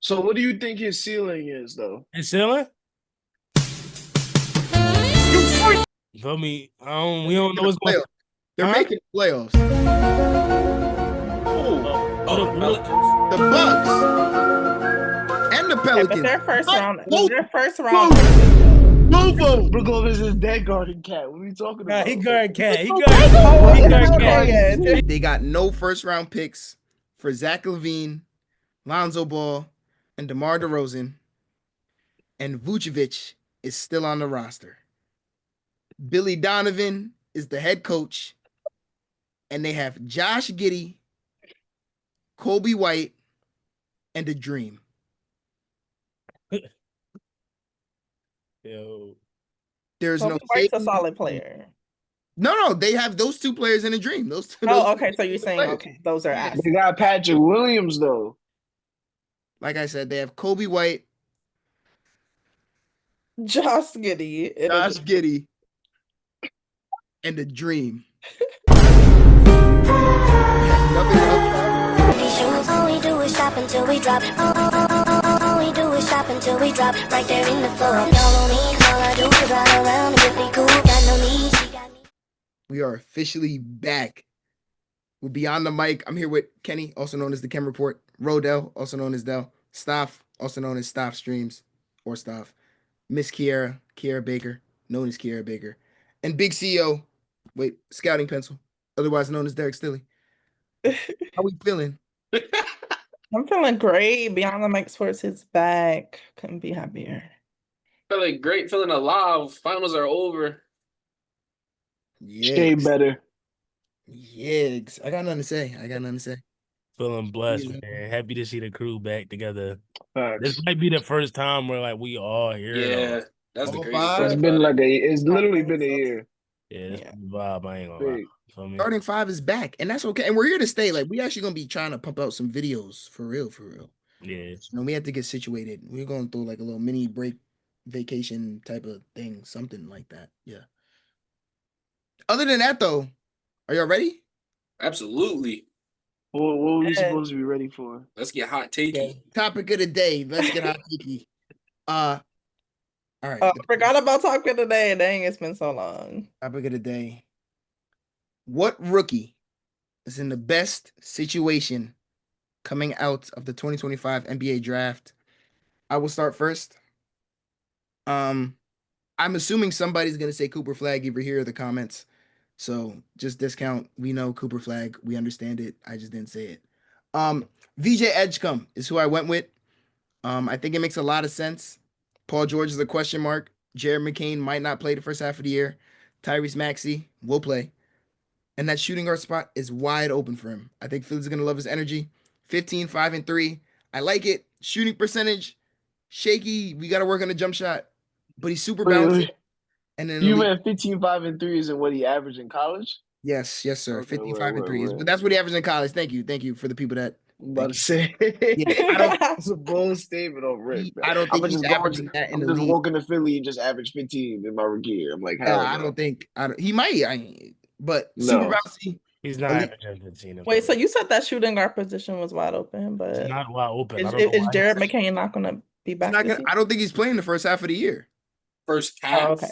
So what do you think his ceiling is, though? And ceiling? You feel me? We don't know what's going. They're Huh? making the playoffs. Pelicans. The Bucks and the Okay, Pelicans. but their first round. Both- Their first round. Both of them. Brook Lopez is dead guarding cat. What are you talking Nah, about? he guard cat. He Oh, guard. what He is guard that cat. again? They got no first round picks for Zach LaVine, Lonzo Ball, and DeMar DeRozan, and Vucevic is still on the roster. Billy Donovan is the head coach, and they have Josh Giddey, Kobe White, and the Dream. Yo. There's Kobe no White's a safety. solid player. No, they have those two players in the Dream. Those two. Oh, okay. So you're saying players. okay, those are assets. They got Patrick Williams, though. Like I said, they have Kobe White, Josh Giddey. Josh Giddey, and the Dream. Nothing else. These shoes, all we do is shop until we drop. All we do is shop until we drop. Right there in the floor. Y'all on me, all I do is ride around and get me cool. Got no need, she got me. We are officially back. We're Beyond the Mic. I'm here with Kenny, also known as the Chem Report. Rodell, also known as Dell. Staph, also known as Staph Streams or Staph. Miss Kiera, Kiera Baker, known as Kiera Baker. And Big CEO, Scouting Pencil, otherwise known as Derrick Stilly. How we feeling? I'm feeling great. Beyond.The.Mic Sports is back. Couldn't be happier. Feeling great, feeling alive. Finals are over. Stay better. Yigs. I got nothing to say. Feeling blessed, Yeah. man. Happy to see the crew back together. Facts. This might be the first time where like we all here. Yeah, that's the All crazy five? part. It's been about like it's literally been a year. Yeah, this Yeah. vibe. I ain't gonna lie. Big. Feel me? Starting five is back, and that's okay. And we're here to stay. Like, we actually gonna be trying to pump out some videos for real. Yeah. So, we had to get situated. We're going through like a little mini break vacation type of thing, something like that. Yeah. Other than that, though, are y'all ready? Absolutely. What were we Yeah. supposed to be ready for? Let's get hot takey. Topic of the day. Let's get hot tiki. All right. I The forgot about talking today. Dang, it's been so long. topic of the day. What rookie is in the best situation coming out of the 2025 NBA draft? I will start first. I'm assuming somebody's gonna say Cooper Flag if you hear the comments. So just discount. We know Cooper Flag. We understand it. I just didn't say it. VJ Edgecombe is who I went with. I think it makes a lot of sense. Paul George is a question mark. Jared McCain might not play the first half of the year. Tyrese Maxey will play. And that shooting guard spot is wide open for him. I think Philly's going to love his energy. 15, 5, and 3. I like it. Shooting percentage, shaky. We got to work on the jump shot. But he's super bouncy. And then You meant 15, 5, and 3 isn't what he averaged in college? Yes, sir. Okay, 55 and 3 is, word. but that's what he averaged in college. Thank you for the people that. I'm about to say. Yeah, That's a bold statement on Rick. I don't think he's averaging that in the league. walking to Philly and just average 15 in my rookie year. I'm like, hell no. I don't think. He might. But No. super bouncy. He's not Elite. averaging 15. Wait, so you said that shooting guard position was wide open, but It's not wide open. I don't is know why. Jared McCain not going to be back? this year? I don't think he's playing the first half of the year. First half. Oh, okay.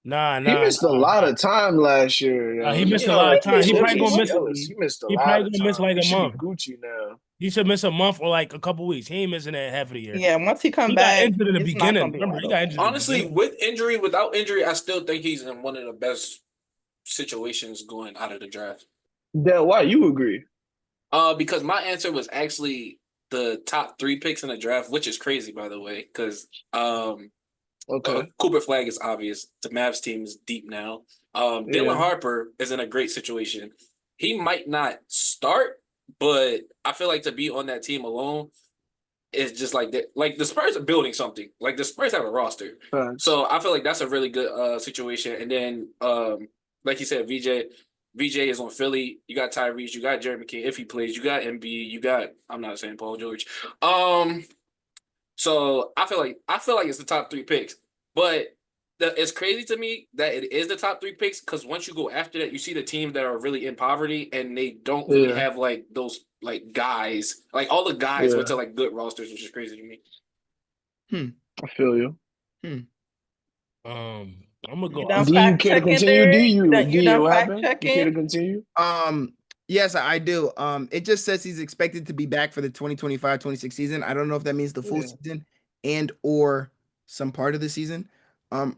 Nah. He missed a lot of time last year. He missed a lot of time. He probably gonna miss. He missed a He lot probably of gonna miss time. like He a should be month. Gucci now. He should miss a month or like a couple weeks. He ain't missing that half of the year. Yeah, once he come He back, got injured in the it's not gonna beginning. be Remember, wide he got open. injured. in the Honestly, beginning. with injury, without injury, I still think he's in one of the best situations going out of the draft. Dell, why you agree? Because my answer was actually the top 3 picks in the draft, which is crazy, by the way, because Okay. Cooper Flag is obvious. The Mavs team is deep now. Dylan Harper is in a great situation. He might not start, but I feel like to be on that team alone is just like that. Like the Spurs are building something. Like the Spurs have a roster, so I feel like that's a really good situation. And then, like you said, VJ is on Philly. You got Tyrese. You got Jared McCain if he plays. You got MB. You got I'm not saying Paul George. So I feel like it's the top 3 picks, but it's crazy to me that it is the top 3 picks because once you go after that, you see the teams that are really in poverty and they don't really have like those like guys. Like all the guys went to like good rosters, which is crazy to me. I feel you. I'm gonna go. done Do you fact care to checking, continue? Do Derrick? you? You done What fact happened? You care to checking? continue? Yes, I do. It just says he's expected to be back for the 2025-26 season. I don't know if that means the full season and or some part of the season.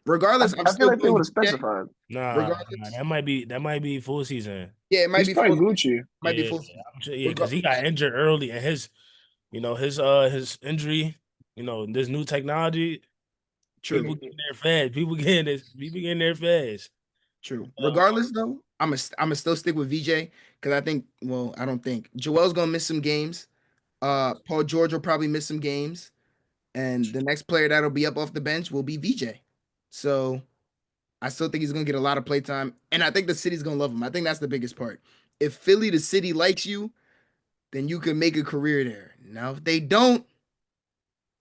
Regardless, I'm I feel still like they going would have VJ. specified. Nah, that might be full season. Yeah, it might He's be probably full. Gucci. Might be Yeah, full season. because he got injured early, and his injury, this new technology, True. people getting there fast. People getting there fast. True. Regardless, though, I'm still stick with VJ because I think. Well, I don't think Joel's gonna miss some games. Paul George will probably miss some games, and the next player that'll be up off the bench will be VJ. So I still think he's gonna get a lot of play time, and I think the city's gonna love him. I think that's the biggest part. If Philly, the city, likes you, then you can make a career there. Now, if they don't,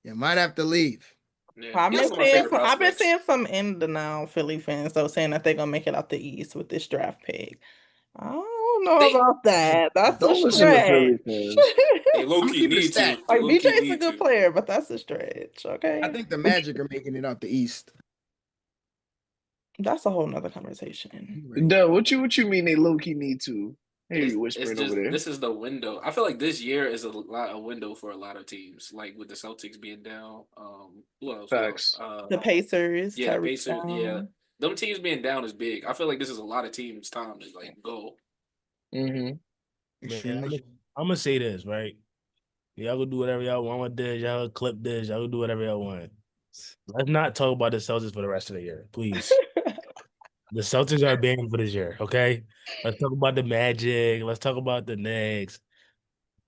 you might have to leave. Yeah, I've he's been one of my seeing favorite some, I've been prospects. seeing some in the now Philly fans though saying that they're gonna make it out the East with this draft pick. I don't know about that. That's a Don't listen to stretch. Philly fans. They low I'm key keeping a need stat. to. They Like low key BJ's a need good to. player, but that's a stretch. Okay, I think the Magic are making it out the East. that's a whole nother conversation. Right. Dell, what you mean they low key need to? Hey, you It's whispering over just there. this is the window. I feel like this year is a window for a lot of teams. Like with the Celtics being down. Who else? Facts. The Pacers, Yeah, the Tyreek Pacers. Yeah, Brown. them teams being down is big. I feel like this is a lot of teams' time to like go. Mm-hmm. Extremely. I'm gonna say this, right? Y'all go do whatever y'all want with this. Y'all clip this. Y'all go do whatever y'all want. Let's not talk about the Celtics for the rest of the year, please. The Celtics are banned for this year, okay? Let's talk about the Magic. Let's talk about the Knicks,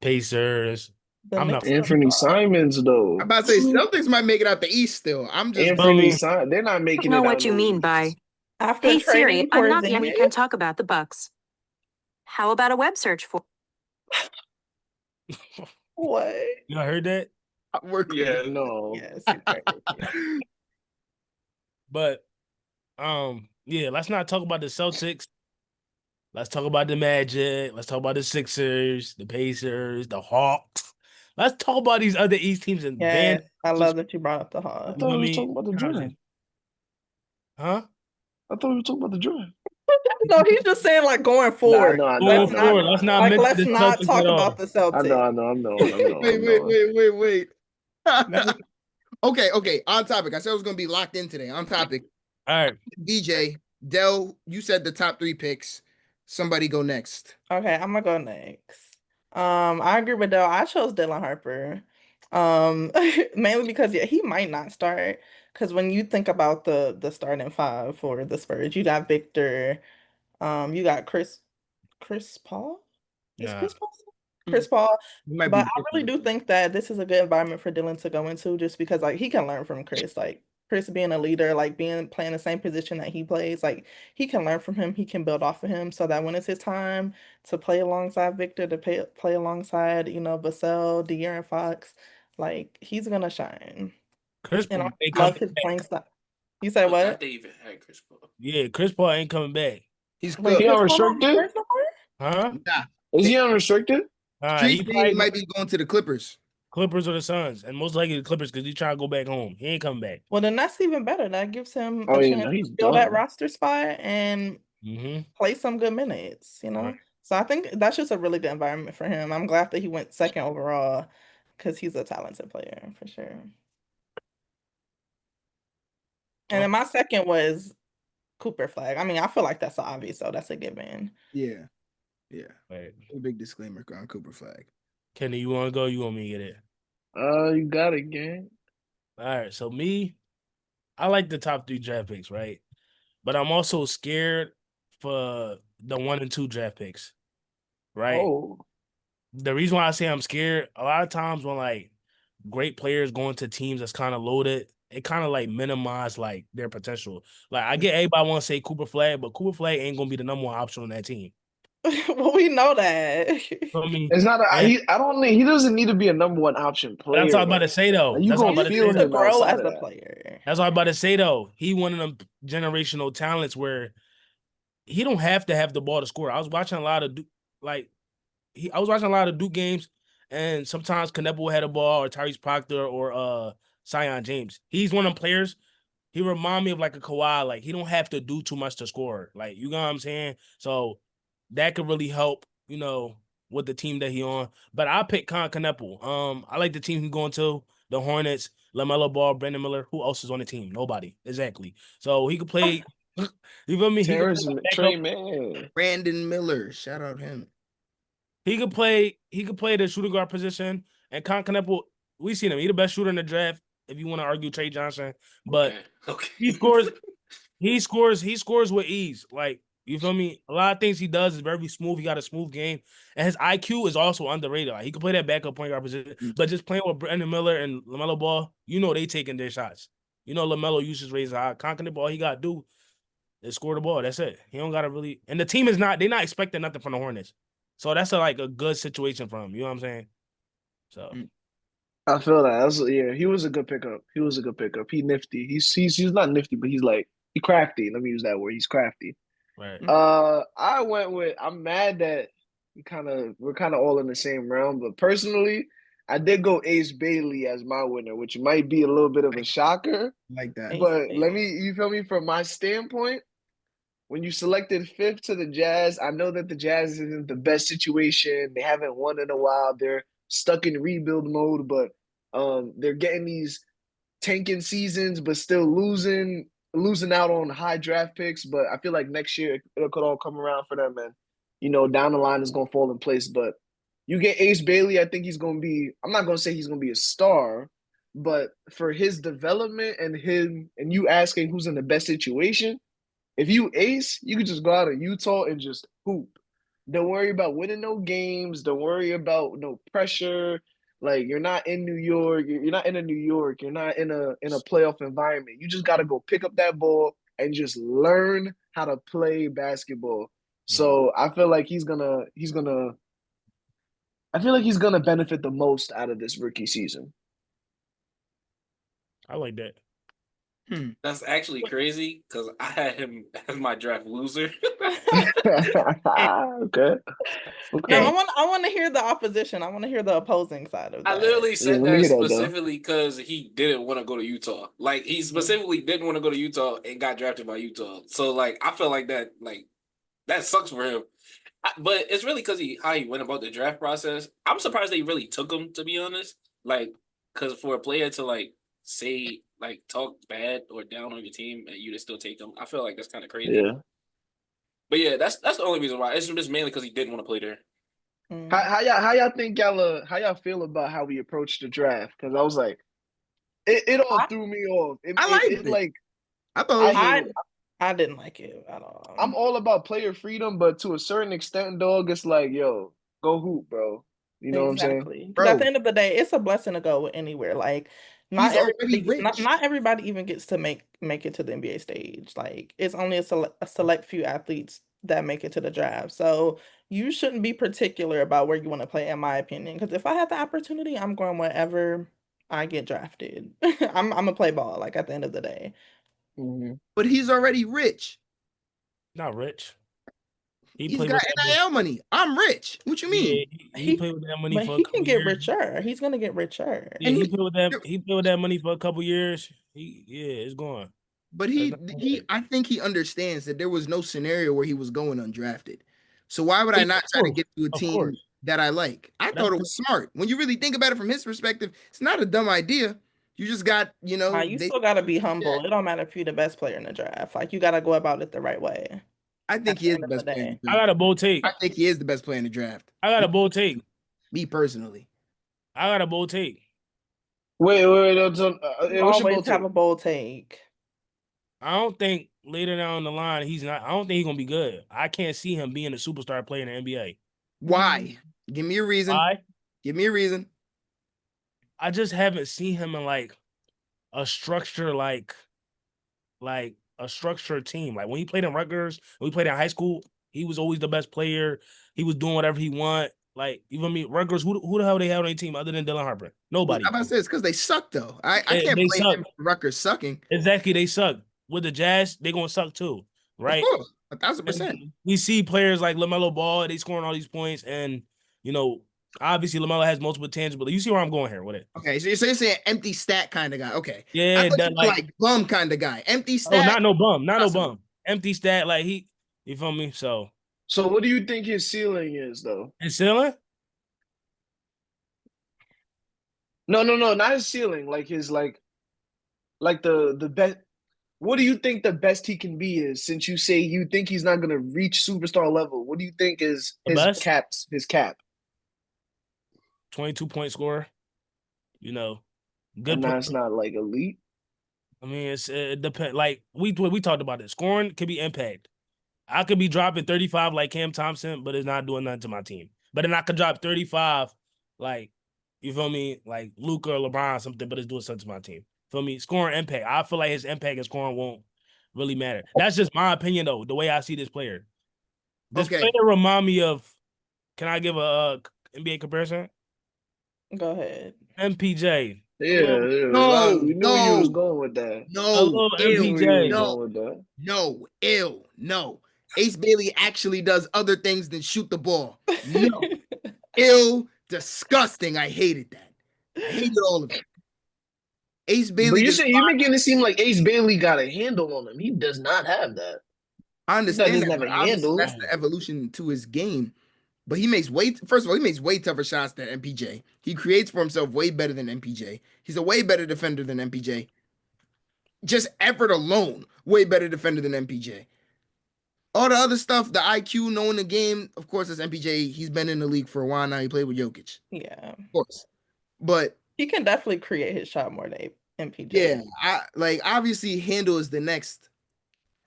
Pacers. The I'm not. Knicks Anthony Simons I'm though. about to say Celtics might make it out the East still. I'm just Anthony Simons, they're not making know it out what you no mean East. by, after hey trading Siri, I'm not yet. We Porzingis. can talk about the Bucks. How about a web search for? What? You heard that? we're Yeah, no. Yes, you're right. But yeah, let's not talk about the Celtics. Let's talk about the Magic. Let's talk about the Sixers, the Pacers, the Hawks. Let's talk about these other East teams and ban. Yes, I love that you brought up the I Hawks. thought we was talking about the draft. Huh? I thought we were talking about the draft. No, he's just saying like going Nah, forward. I know. Going forward, let's not mention Let's the not Celtics talk at all. about the Celtics. I'm knowing. wait. Okay. On topic. I said it was gonna be locked in today. On topic. All right. DJ, Dell, you said the top 3 picks. Somebody go next. Okay, I'm gonna go next. I agree with Dell. I chose Dylan Harper. Mainly because he might not start. Because when you think about the starting 5 for the Spurs, you got Victor, you got Chris Paul. Is Nah. Chris Paul? Chris Paul. Might But be I really do think that this is a good environment for Dylan to go into just because like he can learn from Chris. Like Chris being a leader, like playing the same position that he plays, like he can learn from him, he can build off of him so that when it's his time to play alongside Victor, to play alongside, Vassell, De'Aaron Fox, like he's gonna shine. Chris And Paul I ain't love coming his back. playing style. You said But what? that they even had Chris Paul. Yeah, Chris Paul ain't coming back. He's Wait, good. He Chris Paul not unrestricted? hurt no more? Huh? Nah. Is he unrestricted? Street He Team probably might be going to the Clippers. Clippers or the Suns, and most likely the Clippers because he's trying to go back home. He ain't coming back. Well, then that's even better. That gives him Oh, a yeah, chance no, to he's fill that done. roster spot and play some good minutes, Right. So I think that's just a really good environment for him. I'm glad that he went second overall because he's a talented player for sure. And then my second was Cooper Flag. I mean, I feel like that's obvious, so that's a given. Yeah. Right. A big disclaimer on Cooper Flag. Kenny, you want to go? You want me to get it? You got it, gang. All right. So I like the top 3 draft picks, right? But I'm also scared for the 1 and 2 draft picks, right? Oh. The reason why I say I'm scared, a lot of times when like great players go into teams that's kind of loaded, it kind of like minimize like their potential. Like I get everybody want to say Cooper Flag, but Cooper Flag ain't gonna be the number 1 option on that team. Well, we know that. I mean, It's not. and I don't think he doesn't need to be a number one option that's what player I'm about to though. say though. Like, you That's what I'm gonna about He to feel needs say. to him grow outside as of a that. player. That's what I'm about to say though. He one of them generational talents where he don't have to have the ball to score. I was watching a lot of I was watching a lot of Duke games, and sometimes Kneppel had a ball or Tyrese Proctor or Zion James. He's one of them players. He remind me of like a Kawhi. Like he don't have to do too much to score. Like you know what I'm saying. So that could really help. With the team that he on. But I pick Kneppel. I like the team he's going to. The Hornets, LaMelo Ball, Brandon Miller. Who else is on the team? Nobody. Exactly. So he could play. You feel me? He could Terrence play Trey backup. Man. Brandon Miller, shout out him. He could play the shooting guard position. And Kneppel, we seen him. He the best shooter in the draft. If you want to argue Trey Johnson, but Okay. he scores. He scores with ease. Like, you feel me? A lot of things he does is very smooth. He got a smooth game. And his IQ is also underrated. Like, he can play that backup point guard position. But just playing with Brandon Miller and LaMelo Ball, they taking their shots. LaMelo uses raise high. Kneppel, all he got to do is score the ball. That's it. He don't got to really. And the team is they're not expecting nothing from the Hornets. So that's a good situation for him. You know what I'm saying? So. I feel that. Yeah, he was a good pickup. He was a good pickup. He nifty. He's not nifty, but he's crafty. Let me use that word. He's crafty. Right. I went with. I'm mad that we're kind of all in the same realm, but personally, I did go Ace Bailey as my winner, which might be a little bit of a shocker. Like that. But you feel me? From my standpoint, when you selected fifth to the Jazz, I know that the Jazz isn't the best situation. They haven't won in a while. They're stuck in rebuild mode, but they're getting these tanking seasons, but still losing out on high draft picks. But I feel like next year it could all come around for them, and down the line is gonna fall in place. But you get Ace Bailey, I think he's gonna be. I'm not gonna say he's gonna be a star, but for his development and you asking who's in the best situation, if you ace, you can just go out of Utah and just hoop. Don't worry about winning no games. Don't worry about no pressure. Like, you're not in New York. You're not in a New York. You're not in a playoff environment. You just got to go pick up that ball and just learn how to play basketball. So I feel like he's gonna benefit the most out of this rookie season. I like that. That's actually crazy because I had him as my draft loser. Okay. No, I want to hear the opposition. I want to hear the opposing side of that. I literally said let me that hear that, though. specifically because he didn't want to go to Utah. Like, he specifically didn't want to go to Utah and got drafted by Utah. So, I feel like that sucks for him. But it's really because how he went about the draft process. I'm surprised they really took him, to be honest. Because for a player to say talk bad or down on your team and you to still take them, I feel like that's kind of crazy. Yeah. But yeah, that's the only reason why. It's just mainly because he didn't want to play there. How y'all feel about how we approached the draft? Because I was like, it all threw me off. I liked it. I thought I didn't like it at all. I'm all about player freedom, but to a certain extent, dog, it's like, yo, go hoop, bro. You know what I'm saying? Because at the end of the day, it's a blessing to go anywhere. Like, not everybody even gets to make it to the NBA stage. Like, it's only a select few athletes that make it to the draft. So you shouldn't be particular about where you want to play, in my opinion. Because if I had the opportunity, I'm going wherever I get drafted. I'm gonna play ball. Like, at the end of the day. Mm-hmm. But he's already rich. Not rich. He's got NIL money. I'm rich. What you mean? Yeah, he played with that money for a couple years. He can get richer. He's gonna get richer. Yeah, he played with that. He played with that money for a couple years. It's gone. But I think he understands that there was no scenario where he was going undrafted. So why would I not try to get to a team that I like? I thought it was smart. When you really think about it from his perspective, it's not a dumb idea. You just got, you still got to be humble. Yeah. It don't matter if you're the best player in the draft. Like, you got to go about it the right way. I think he is the best player in the draft. I got a bold take. I think he is the best player in the draft. I got a bold take. Me personally. I got a bold take. Wait. Always have a bold take. I don't think later down the line I don't think he's gonna be good. I can't see him being a superstar player in the NBA. Why? Give me a reason. Why? Give me a reason. I just haven't seen him in a structure a structured team. Like when he played in Rutgers, when he played in high school, He was always the best player. He was doing whatever he want. Like, you feel me? Rutgers, who the hell they had on their team other than Dylan Harper? Nobody. I'm about to say it's because they suck though. I can't They blame suck. him for Rutgers sucking. Exactly, they suck. With the Jazz, they gonna suck too, right? Of course, 1,000%. We see players like LaMelo Ball, they scoring all these points, and obviously LaMelo has multiple tangible. You see where I'm going here with it? Okay, so you're saying empty stat kind of guy. Okay, Yeah, I thought that you were like bum kind of guy. Empty stat. not no bum. Empty stat, like you feel me? So what do you think his ceiling is, though? his ceiling? No, not his ceiling. Like his like the best. What do you think the best he can be is? Since you say you think he's not gonna reach superstar level, what do you think is The his best? His cap? 22-point scorer. Good. And that's not like elite. I mean, it depends. Like we talked about it. Scoring could be impact. I could be dropping 35 like Cam Thompson, but it's not doing nothing to my team. But then I could drop 35 like, you feel me, like Luka or LeBron or something, but it's doing something to my team. Feel me? Scoring impact. I feel like his impact and scoring won't really matter. That's just my opinion, though, the way I see this player. This player remind me of, can I give a NBA comparison? Go ahead. MPJ. Yeah, no, we knew you was going with that. No, MPJ. No. Ace Bailey actually does other things than shoot the ball. No. Ill, disgusting. I hated that. I hated all of it. Ace Bailey. But you're making it seem like Ace Bailey got a handle on him. He does not have that. I understand that, but obviously that's the evolution to his game. But he makes first of all, he makes way tougher shots than MPJ. He creates for himself way better than MPJ. He's a way better defender than MPJ. Just effort alone, way better defender than MPJ. All the other stuff, the IQ, knowing the game, of course, it's MPJ. He's been in the league for a while now. He played with Jokic. Yeah. Of course. But he can definitely create his shot more than MPJ. Yeah. Obviously handle is the next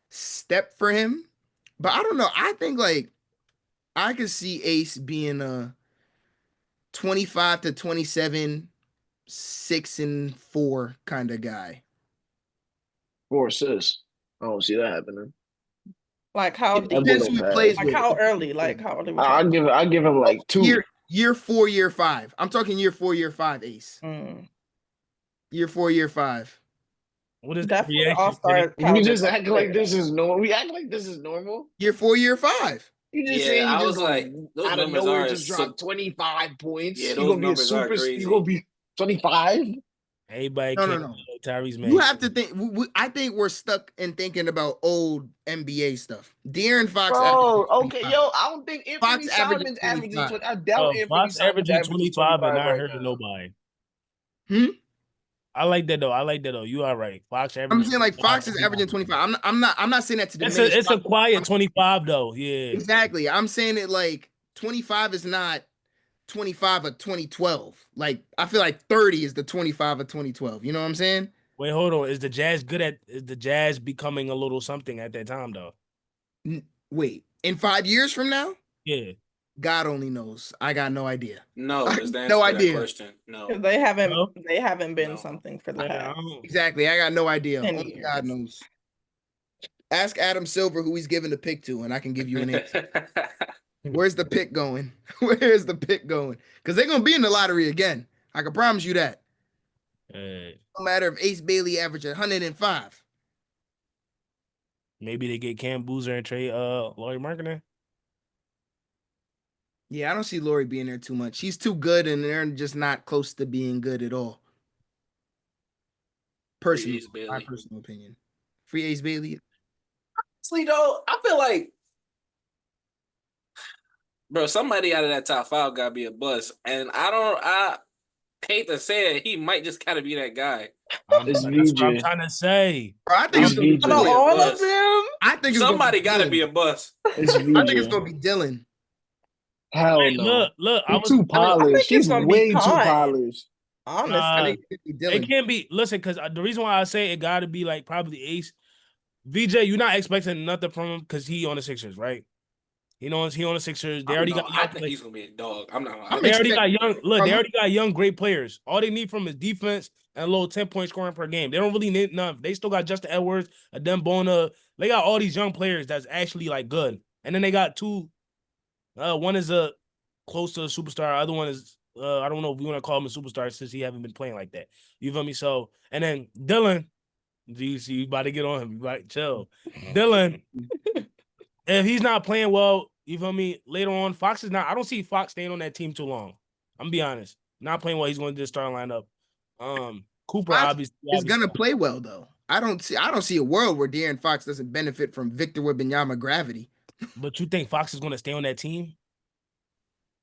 step for him. But I don't know. I think I could see Ace being a 25 to 27, 6-4 kind of guy. 4 assists. I don't see that happening. Like how deep? Depends who he plays like with. how early? Like how early? I give him like 2. Year 4, year 5. I'm talking year 4, year 5, Ace. Year 4, year 5. What is definitely all-star? We just act like this is normal. We act like this is normal. Year 4, year 5. You just saying I you was just like, those out of numbers nowhere are just dropped 25 points. Yeah, you those gonna be a numbers are super. crazy. You gonna be 25. Everybody No. Tyrese You have to think. I think we're stuck in thinking about old NBA stuff. De'Aaron Fox. Oh, okay, yo. I don't think Anthony Fox Simons averaging. I doubt Anthony Fox Simons averaging 25 and not right hurting nobody. I like that though. You are right. Fox averaging. I'm saying like Fox is averaging 25. I'm not saying that to diminish. It's a quiet 25 though. Yeah. Exactly. I'm saying it like 25 is not 25 of 2012. Like I feel like 30 is the 25 of 2012. You know what I'm saying? Wait, hold on. Is the Jazz becoming a little something at that time though? Wait, in 5 years from now? Yeah. God only knows. I got no idea. No, there's no idea. Question. No, they haven't been something for the past. Exactly. I got no idea. 10 Only years. God knows. Ask Adam Silver who he's giving the pick to, and I can give you an answer. Where's the pick going? Where's the pick going? Because they're gonna be in the lottery again. I can promise you that. No matter if Ace Bailey averaged 105. Maybe they get Cam Boozer and trade Lauri Markkanen. Yeah, I don't see Lauri being there too much. He's too good, and they're just not close to being good at all. Personally, my personal opinion. Free Ace Bailey. Honestly, though, I feel like, bro, somebody out of that top 5 gotta be a bust, and I hate to say it, he might just kind of be that guy. That's what I'm trying to say. Bro, I think it's all of them. I think somebody gotta be a bust. I think it's gonna be Dylan. Hell no. Look, I'm too polished. He's way too polished. Honestly, it can't be. Listen, because the reason why I say it got to be like probably Ace. VJ, you're not expecting nothing from him because he on the Sixers, right? He on the Sixers. They already got. I think he's gonna be a dog. I'm not. They already got young. Look, they already got young, great players. All they need from him is defense and a little 10-point scoring per game. They don't really need none. They still got Justin Edwards, Adem Bona. They got all these young players that's actually like good. And then they got two. One is a close to a superstar. Other one is I don't know if you want to call him a superstar since he haven't been playing like that. You feel me? So and then Dylan, you about to get on him. You about to chill. Dylan, if he's not playing well, you feel me? Later on, Fox is not. I don't see Fox staying on that team too long. I'm gonna be honest. Not playing well, he's going to just start lineup. Cooper Fox obviously is gonna play well though. I don't see a world where De'Aaron Fox doesn't benefit from Victor Wembanyama gravity. But you think Fox is going to stay on that team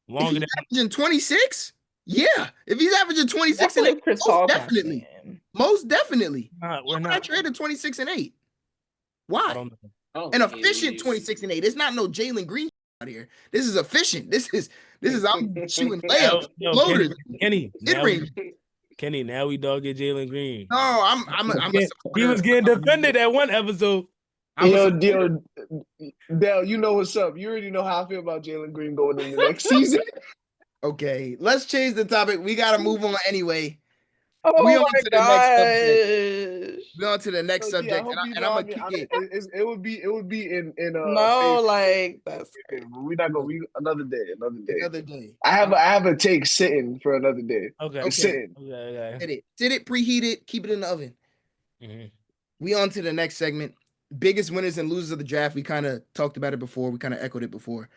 If longer he's than averaging 26, yeah. If he's averaging 26 That's and what 8, Chris most Paul's not definitely. saying. Most definitely. we're Why would I not? trade a 26 and 8? I Why? don't know. I don't An think he efficient leaves. 26 and 8. It's not no Jalen Green out here. This is efficient. This is I'm shooting layups, Yo, floaters, Kenny, mid-range. now we dog get Jalen Green. No, I'm a He was getting defended at one episode. Yo, Dell, you know what's up. You already know how I feel about Jalen Green going into the next season. Okay, let's change the topic. We gotta move on anyway. Oh We on my to the next subject. gosh. We on to the next So, subject, I hope you and know, I'm gonna kick it. it would be in No, favor. like that's We're not gonna another day. Another day. I have a take sitting for another day. Okay. It's sitting. Okay. Sit it, preheat it, keep it in the oven. Mm-hmm. We on to the next segment. Biggest winners and losers of the draft. We kind of talked about it before. We kind of echoed it before.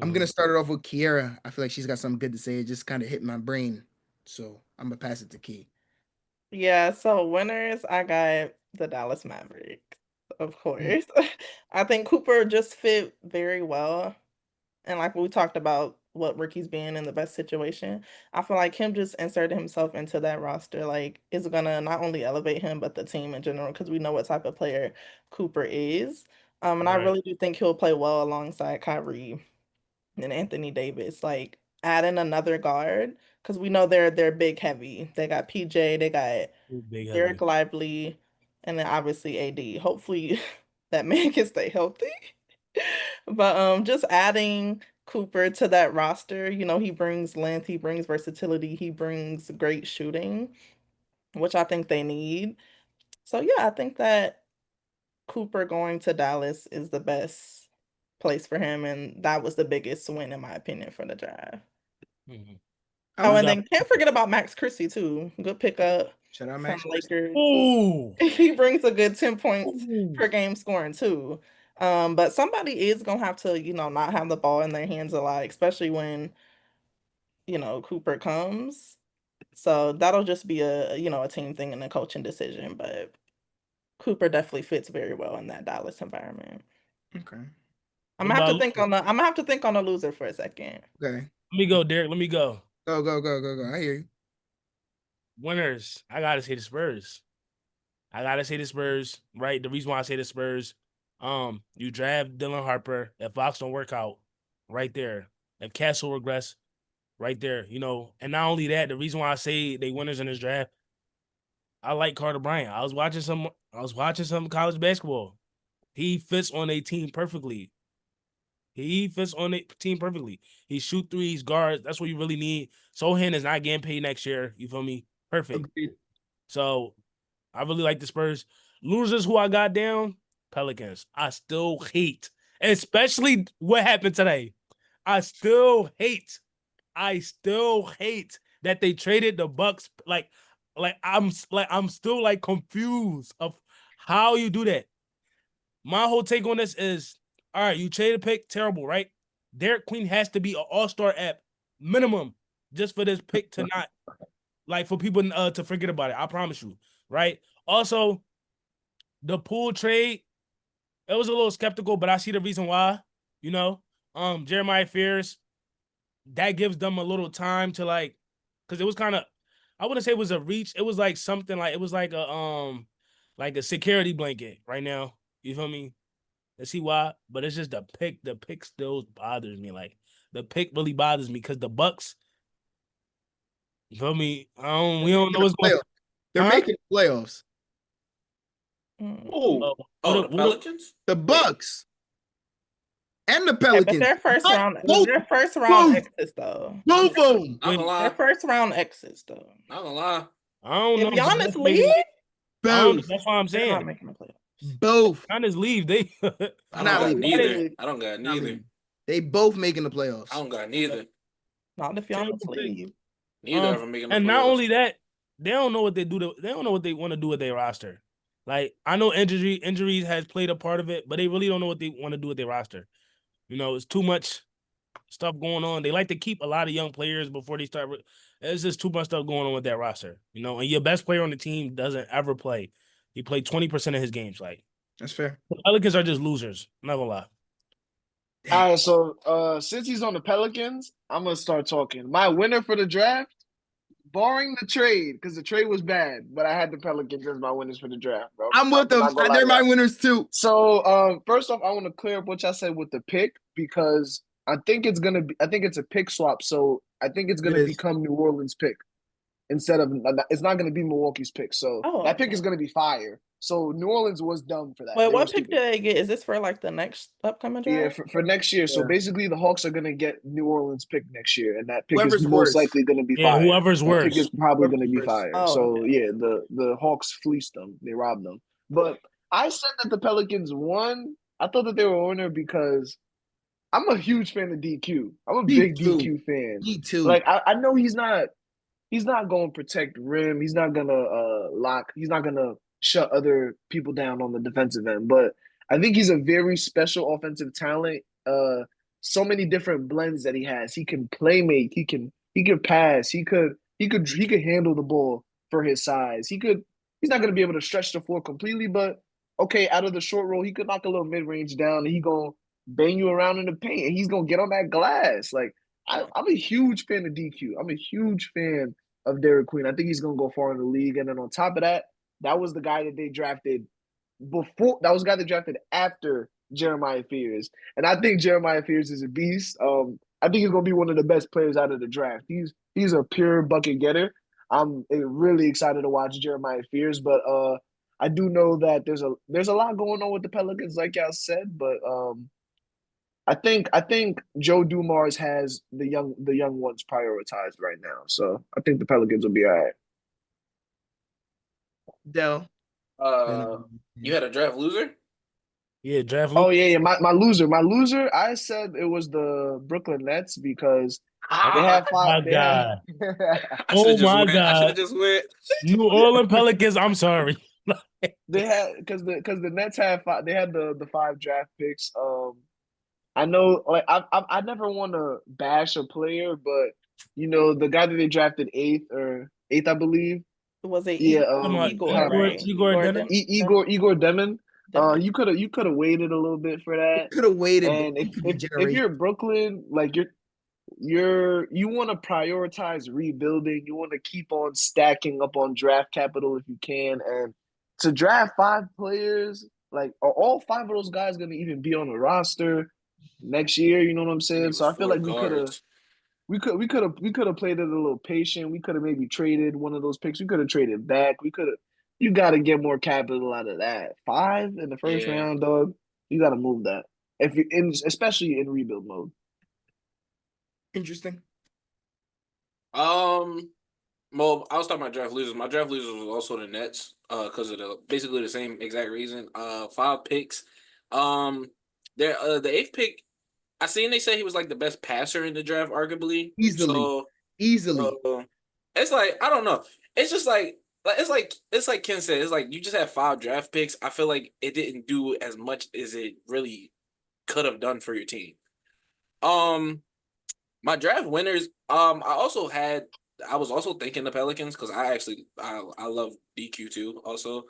I'm gonna start it off with Kiera. I feel like she's got something good to say. It just kind of hit my brain, so I'm gonna pass it to Key. Yeah, so winners, I got the Dallas Mavericks, of course. I think Cooper just fit very well. And like we talked about what Ricky's being in the best situation, I feel like him just inserting himself into that roster, like, is gonna not only elevate him, but the team in general, because we know what type of player Cooper is. And I really do think he'll play well alongside Kyrie and Anthony Davis, like adding another guard, because we know they're big heavy. They got PJ, they got Derrick Lively, and then obviously AD. Hopefully that man can stay healthy. But just adding Cooper to that roster, he brings length, he brings versatility, he brings great shooting, which I think they need. So yeah, I think that Cooper going to Dallas is the best place for him, and that was the biggest win in my opinion for the draft. Mm-hmm. Oh, and then can't forget about Max Christie too. Good pickup. Shout out from Max Lakers. Ooh. He brings a good 10 points per game scoring too. But somebody is gonna have to, not have the ball in their hands a lot, especially when, Cooper comes. So that'll just be a team thing and a coaching decision. But Cooper definitely fits very well in that Dallas environment. Okay. I'm gonna have to think on the loser for a second. Okay. Let me go, Derrick. Let me go. Go. I hear you. Winners. I gotta say the Spurs. Right? The reason why I say the Spurs, you draft Dylan Harper. If Fox don't work out, right there. If Castle regress, right there. And not only that, the reason why I say they winners in this draft, I like Carter Bryant. I was watching some college basketball. He fits on a team perfectly. He shoot threes, guards. That's what you really need. Sohan is not getting paid next year. You feel me? Perfect. Agreed. So I really like the Spurs. Losers who I got down, Pelicans. I still hate, especially what happened today. I still hate that they traded the Bucks. I'm still like confused of how you do that. My whole take on this is, all right, you traded a pick, terrible, right? Derek Queen has to be an all-star at minimum just for this pick to not, like, for people to forget about it. I promise you, right? Also, the Poole trade, it was a little skeptical, but I see the reason why, Jeremiah Fears, that gives them a little time to, like, because it was kind of, I wouldn't say it was a reach. It was like something like, it was like a security blanket right now. You feel me? Let's see why, but it's just the pick. The pick still bothers me. Like, the pick really bothers me because the Bucks, you feel me? We don't know what's going on. They're making playoffs. The Pelicans? The Bucks. And the Pelicans. But their first round exits though. Both of them. Not gonna lie. Their first round exits though. Not gonna lie. I don't know. If Giannis leave, that's what I'm saying. they're not making the playoffs. Both. Giannis leave. They I don't Not got leaving. neither. I don't got Not neither. leaving. They both making the playoffs. I don't got neither. Not if Giannis leave. Neither of them making the playoffs. And not only that, they don't know what they do. They don't know what they want to do with their roster. Like, I know injuries has played a part of it, but they really don't know what they want to do with their roster. You know, it's too much stuff going on. They like to keep a lot of young players before they start. There's just too much stuff going on with that roster. You know, and your best player on the team doesn't ever play. He played 20% of his games. Like, That's fair. the Pelicans are just losers. I'm not gonna lie. All right, so since he's on the Pelicans, I'm gonna start talking. My winner for the draft, barring the trade, because the trade was bad, but I had the Pelicans as my winners for the draft, bro. I'm with them. not gonna lie They're to my y'all. winners too. So first off, I want to clear up what y'all said with the pick because I think it's a pick swap. So I think it's gonna It is. become New Orleans' pick instead of it's not gonna be Milwaukee's pick. So Oh, that pick okay. is gonna be fire. So New Orleans was dumb for that. Wait, They were what pick stupid. did they get? Is this for like the next upcoming Yeah, draft? for next year. So Yeah. basically, the Hawks are gonna get New Orleans pick next year, and that pick Whoever's is most worse. likely gonna be Yeah, fire. whoever's That worse. pick is probably Whoever's gonna be worse. fire. Oh, So okay. yeah, the Hawks fleeced them. They robbed them. But I said that the Pelicans won. I thought that they were a winner because I'm a huge fan of DQ. I'm a Me big too. DQ fan. Me too. Like I know he's not going to protect rim. He's not going to lock. He's not going to shut other people down on the defensive end. But I think he's a very special offensive talent. So many different blends that he has. He can play make. He can pass. He could handle the ball for his size. He's not going to be able to stretch the floor completely, but okay, out of the short roll, he could knock a little mid range down, and he gonna bang you around in the paint, and he's gonna get on that glass. Like I'm a huge fan of DQ. I'm a huge fan of Derrick Queen. I think he's gonna go far in the league. And then on top of that, that was the guy that they drafted before. That was the guy that drafted after Jeremiah Fears. And I think Jeremiah Fears is a beast. I think he's gonna be one of the best players out of the draft. He's a pure bucket getter. I'm really excited to watch Jeremiah Fears, but I do know that there's a lot going on with the Pelicans, like y'all said, but I think Joe Dumars has the young ones prioritized right now. So I think the Pelicans will be all right. Dell. You had a draft loser? Yeah, draft. Oh yeah. My loser. I said it was the Brooklyn Nets because they have five. My God. I Oh should've just my went. I should God. have just went. New Orleans Pelicans. I'm sorry. They had because the Nets had five. They had the five draft picks. I know, like I never want to bash a player, but you know the guy that they drafted eighth, I believe. Was it Yeah, Igor, right? Igor Dennis? Igor Demon. Demon. You could have waited a little bit for that. Could have waited. And if you're Brooklyn, like you want to prioritize rebuilding. You want to keep on stacking up on draft capital if you can, and to draft five players, like are all five of those guys going to even be on the roster next year? You know what I'm saying? So I feel like we could have played it a little patient. We could have maybe traded one of those picks. We could have traded back. You got to get more capital out of that. Five in the first round, dog. You got to move that especially in rebuild mode. Interesting. Well, I'll start my draft losers. My draft losers was also the Nets, because of basically the same exact reason. 5 picks. The eighth pick, I seen they say he was like the best passer in the draft, arguably. Easily. It's like I don't know. It's just like it's like Ken said. It's like you just had 5 draft picks. I feel like it didn't do as much as it really could have done for your team. My draft winners. I was also thinking the Pelicans because I love DQ too. Also,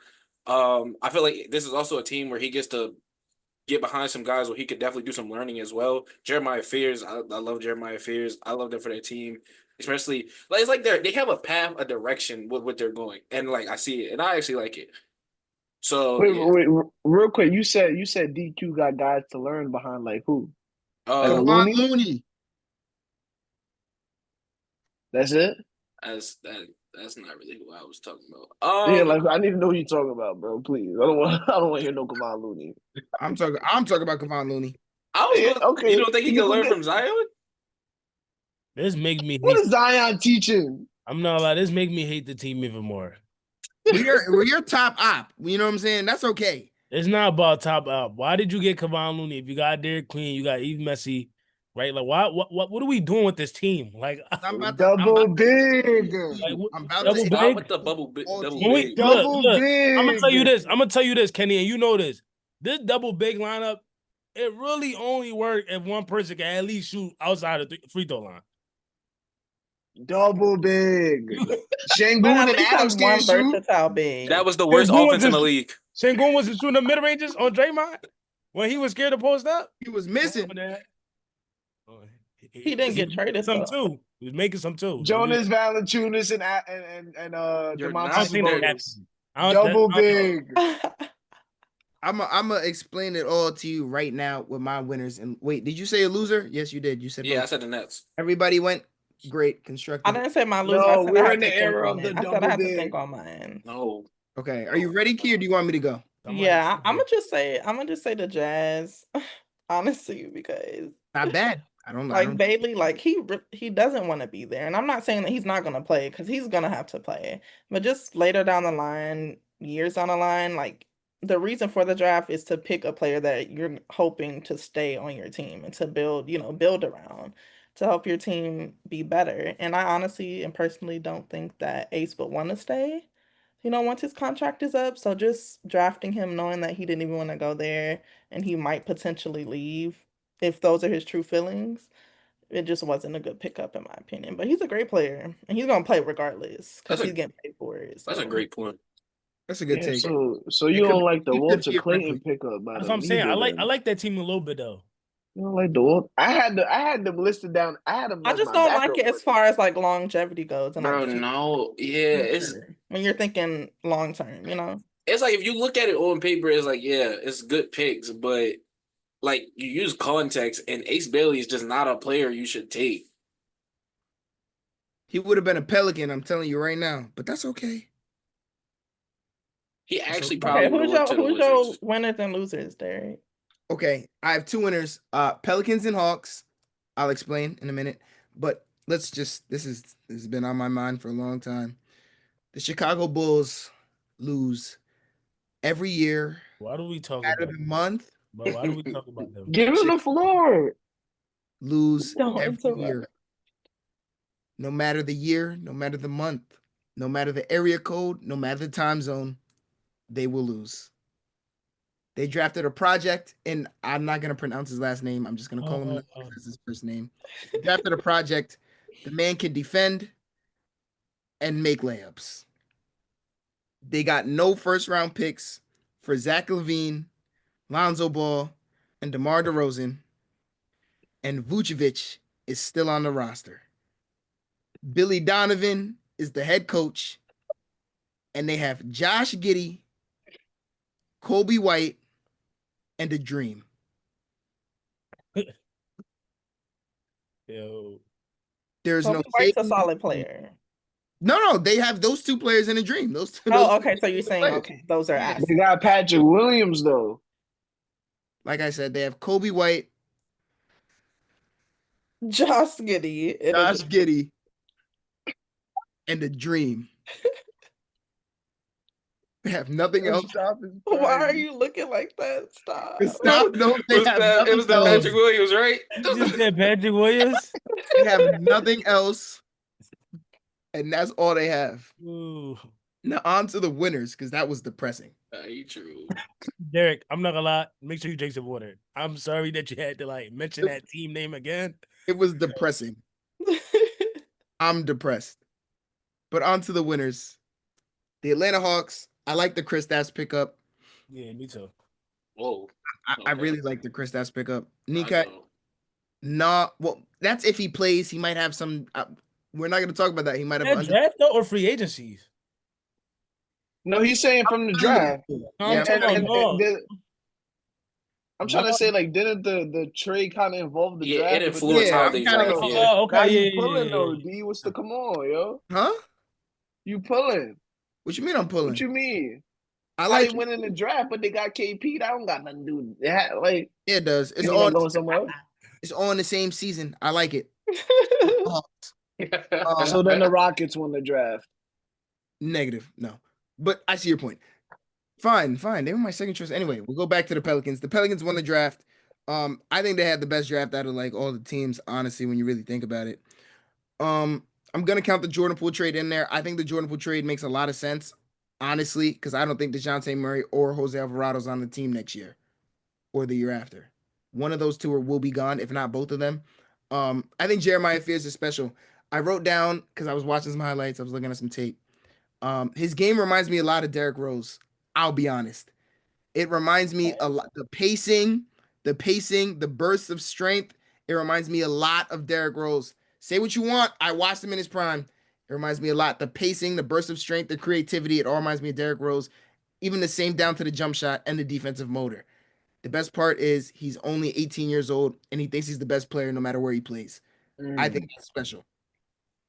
I feel like this is also a team where he gets to get behind some guys where he could definitely do some learning as well. Jeremiah Fears, I love Jeremiah Fears. I love them for their team, especially like it's like they have a path, a direction with what they're going, and like I see it, and I actually like it. So wait, real quick, you said DQ got guys to learn behind like who? Like a Kevon Looney? Looney. That's it? That's not really who I was talking about. Yeah, like I need to know who you're talking about, bro. Please, I don't want to hear no Kevon Looney. I'm talking about Kevon Looney. Okay. You don't think he can learn from Zion? This makes me. What is Zion teaching? I'm not allowed. This make me hate the team even more. We're your top op. You know what I'm saying? That's okay. It's not about top out. Why did you get Kevon Looney if you got Derrick Queen, you got Eve Messi, right? Like, what are we doing with this team? Like, Double big. I'm about double to Stop big. with the double big. Double Look, big. I'm gonna tell you this, Kenny, and you know this. This double big lineup, it really only works if one person can at least shoot outside of the free throw line. Double big. Şengün At and least have Adams one can't shoot. versatile big. That was the worst offense in the league. Şengün was shooting the mid ranges on Draymond when he was scared to post up. He was missing. He didn't get traded some though. too. He was making some too. Jonas Valanciunas and You're Domantas not seeing that. Sabonis. Double big. I'm gonna explain it all to you right now with my winners. And wait, did you say a loser? Yes, you did. You said Yeah, both. I said the Nets. Everybody went great, constructive. I didn't say my loser. No, I said we're I had in the to think era on of it. the I said double I had to big. think on my end. No. Okay, are you ready, Kier? Do you want me to go? Yeah, I'm gonna just say the Jazz, honestly, because Not bad. I don't Bailey, like he doesn't want to be there, and I'm not saying that he's not gonna play because he's gonna have to play, but just later down the line, years down the line, like the reason for the draft is to pick a player that you're hoping to stay on your team and to build around to help your team be better. And I honestly and personally don't think that Ace would want to stay, once his contract is up. So just drafting him knowing that he didn't even want to go there and he might potentially leave if those are his true feelings, it just wasn't a good pickup in my opinion. But he's a great player and he's gonna play regardless because he's getting paid for it. So. That's a great point. That's a good take. So you don't like the Walter Clayton pickup? That's what I'm saying. I like that team a little bit though. You don't like the Walter? I had them listed down. I just don't like it as far as like longevity goes. And bro, no, yeah, it's when you're thinking long term, It's like if you look at it on paper, it's like it's good picks, but like you use context, and Ace Bailey is just not a player you should take. He would have been a Pelican, I'm telling you right now, but that's okay. He actually probably who's your winners and losers, Derrick? Okay, I have two winners. Pelicans and Hawks. I'll explain in a minute. But let's just this has been on my mind for a long time. The Chicago Bulls lose every year. Why do we talk about the month? But why do we talk about them? Give him the floor. Lose every year. No matter the year, no matter the month, no matter the area code, no matter the time zone, they will lose. They drafted a project, and I'm not going to pronounce his last name. I'm just going to call him as his first name. They drafted a project. The man can defend and make layups. They got no first-round picks for Zach LaVine, Lonzo Ball, and DeMar DeRozan, and Vucevic is still on the roster. Billy Donovan is the head coach, and they have Josh Giddey, Kobe White, and a dream. Yo. There's Kobe White's a solid player. No, they have those two players in a dream. Those two. Okay. So you're saying those are assets. They got Patrick Williams though. Like I said, they have Kobe White, Josh Giddey, and a dream. They have nothing else. Why are you looking like that? Stop. Stop. No, it was the Patrick Williams, right? You just said Patrick Williams? They have nothing else. And that's all they have. Ooh. Now on to the winners, because that was depressing. True. Derrick, I'm not gonna lie. Make sure you drink some water. I'm sorry that you had to mention that team name again. It was depressing. I'm depressed. But on to the winners. The Atlanta Hawks. I like the Kristaps pickup. Yeah, me too. Whoa. I really like the Kristaps pickup. Nika. Well, that's if he plays. He might have some. We're not going to talk about that. He might have draft or free agencies. No, he's saying from the draft. I'm trying to say, didn't the trade kind of involve the draft? It influenced how they draft. Okay, you pulling though, D? What's the come on, yo? Huh? You pulling? What you mean I'm pulling? What you mean? I like winning the draft, but they got KP. That don't got nothing to do with that. Yeah, it does. It's all going somewhere. It's all in the same season. I like it. So then the Rockets won the draft. Negative, no. But I see your point. Fine. They were my second choice anyway. We'll go back to the Pelicans. The Pelicans won the draft. I think they had the best draft out of like all the teams, honestly, when you really think about it. I'm gonna count the Jordan Poole trade in there. I think the Jordan Poole trade makes a lot of sense, honestly, because I don't think DeJounte Murray or Jose Alvarado's on the team next year or the year after. One of those two will be gone, if not both of them. I think Jeremiah Fears is special. I wrote down because I was watching some highlights. I was looking at some tape. His game reminds me a lot of Derrick Rose. I'll be honest. It reminds me a lot the pacing, the bursts of strength. It reminds me a lot of Derrick Rose. Say what you want. I watched him in his prime. It reminds me a lot. The pacing, the burst of strength, the creativity. It all reminds me of Derrick Rose. Even the same down to the jump shot and the defensive motor. The best part is he's only 18 years old and he thinks he's the best player no matter where he plays. I think that's special.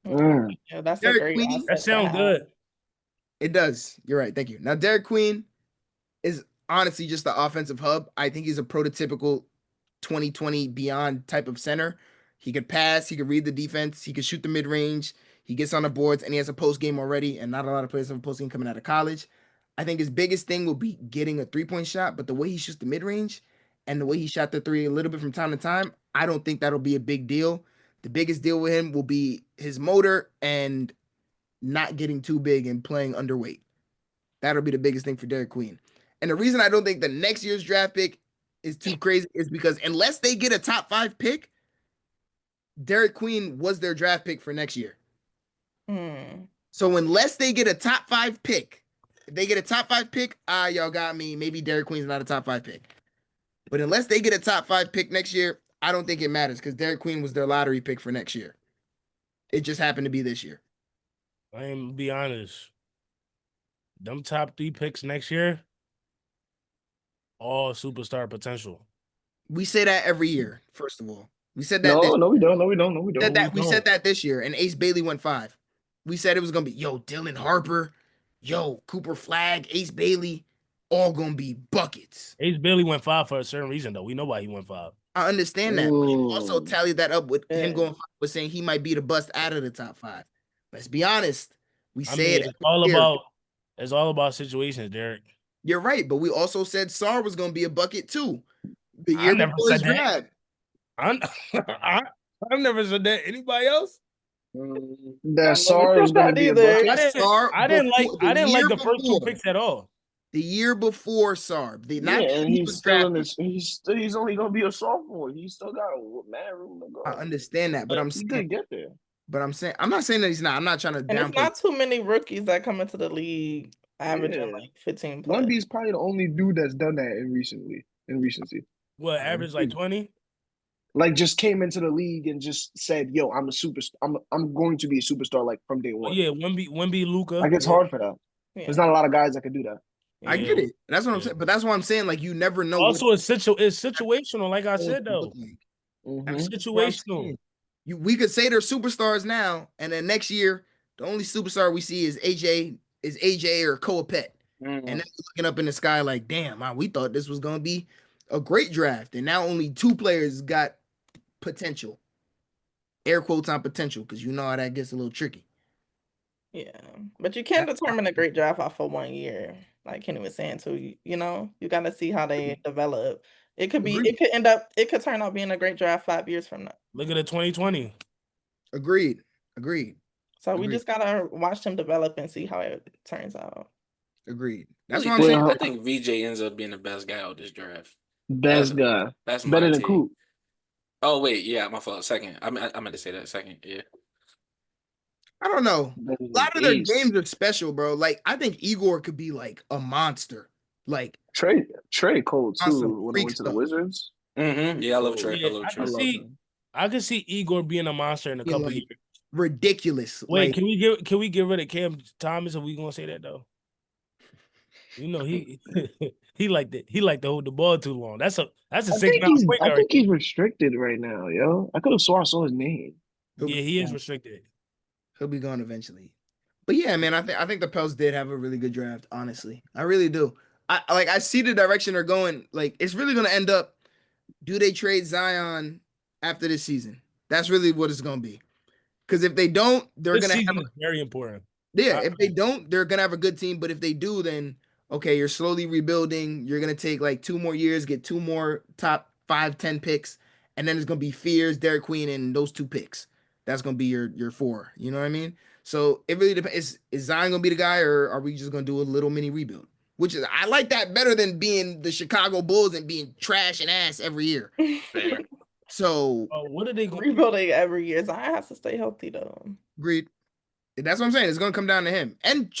Yeah, that's Derrick a great Queen. asset That to sounds have. good. It does. You're right. Thank you. Now, Derrick Queen is honestly just the offensive hub. I think he's a prototypical 2020 beyond type of center. He could pass, he could read the defense, he could shoot the mid range, he gets on the boards, and he has a post game already. And not a lot of players have a post game coming out of college. I think his biggest thing will be getting a 3-point shot, but the way he shoots the mid range and the way he shot the three a little bit from time to time, I don't think that'll be a big deal. The biggest deal with him will be his motor and not getting too big and playing underweight. That'll be the biggest thing for Derrick Queen. And the reason I don't think the next year's draft pick is too crazy is because unless they get a top 5 pick, Derrick Queen was their draft pick for next year. So unless they get a top 5 pick, if they get a top 5 pick, y'all got me. Maybe Derrick Queen's not a top 5 pick. But unless they get a top 5 pick next year, I don't think it matters because Derrick Queen was their lottery pick for next year. It just happened to be this year. I am be honest. Them top 3 picks next year, all superstar potential. We say that every year, first of all. We said that. No, we don't. We said that this year, and Ace Bailey went 5. We said it was gonna be Dylan Harper, Cooper Flagg, Ace Bailey, all gonna be buckets. Ace Bailey went 5 for a certain reason, though. We know why he went 5. I understand that, but you also tallied that up with him going 5, with saying he might be the bust out of the top 5. Let's be honest. It's all about situations, Derrick. You're right, but we also said Sarr was gonna be a bucket too. The I year never before his said that. draft. I've never said that. Anybody else? That Sarr is going to be a bucket. I didn't like the first 2 picks at all. The year before Sarr, and he's still in this. He's only going to be a sophomore. He's still got a mad room to go. I understand that, but I'm saying he could get there. But I'm not saying that he's not. I'm not trying to downplay. It's not too many rookies that come into the league averaging like 15 plus. Wemby's probably the only dude that's done that in recency. What, average like 20? Like just came into the league and just said, "Yo, I'm a superstar. I'm going to be a superstar like from day one." Yeah, Wemby, Luka. Like it's hard for that. Yeah. There's not a lot of guys that can do that. I get it. That's what I'm saying. But that's why I'm saying like you never know. Also, it's situational. Like I said though, it's situational. We could say they're superstars now, and then next year the only superstar we see is AJ or Koa-Pet. And then looking up in the sky like, damn, we thought this was gonna be a great draft, and now only 2 players got potential. Air quotes on potential, because you know how that gets a little tricky. Yeah, but you can't determine a great draft off of 1 year, like Kenny was saying too. You got to see how they develop. It could turn out being a great draft 5 years from now. Look at the 2020. Agreed. So we just gotta watch them develop and see how it turns out. Agreed. That's what I'm saying. I think VJ ends up being the best guy out this draft. Best guy. That's better than Coop. Oh wait, yeah, my fault. Second. I meant to say that second. Yeah. I don't know. A lot of their games are special, bro. Like I think Igor could be like a monster. Like Trey cold too when he went to the Wizards. Yeah, I love Trey. I could see Igor being a monster in a couple of years. Ridiculous. Wait, can we get rid of Cam Thomas? Are we gonna say that though? You know he like that. He like to hold the ball too long. That's a 6'9" point guard. I think he's restricted right now, yo. I could have swore I saw his name. Yeah, he is restricted. He'll be gone eventually. But yeah, man, I think the Pels did have a really good draft. Honestly, I really do. I see the direction they're going. Like it's really gonna end up. Do they trade Zion after this season? That's really what it's gonna be. Because if they don't, they're gonna have very important. Yeah, if they don't, they're gonna have a good team. But if they do, then okay, you're slowly rebuilding. You're gonna take like 2 more years, get 2 more top 5, 10 picks, and then it's gonna be Fears, Derrick Queen, and those 2 picks. That's gonna be your 4. You know what I mean? So it really depends. Is Zion gonna be the guy, or are we just gonna do a little mini rebuild? Which is I like that better than being the Chicago Bulls and being trash and ass every year. Fair. So what are they going Rebuilding every year. Zion has to stay healthy though. agreed. That's what I'm saying. It's gonna come down to him. And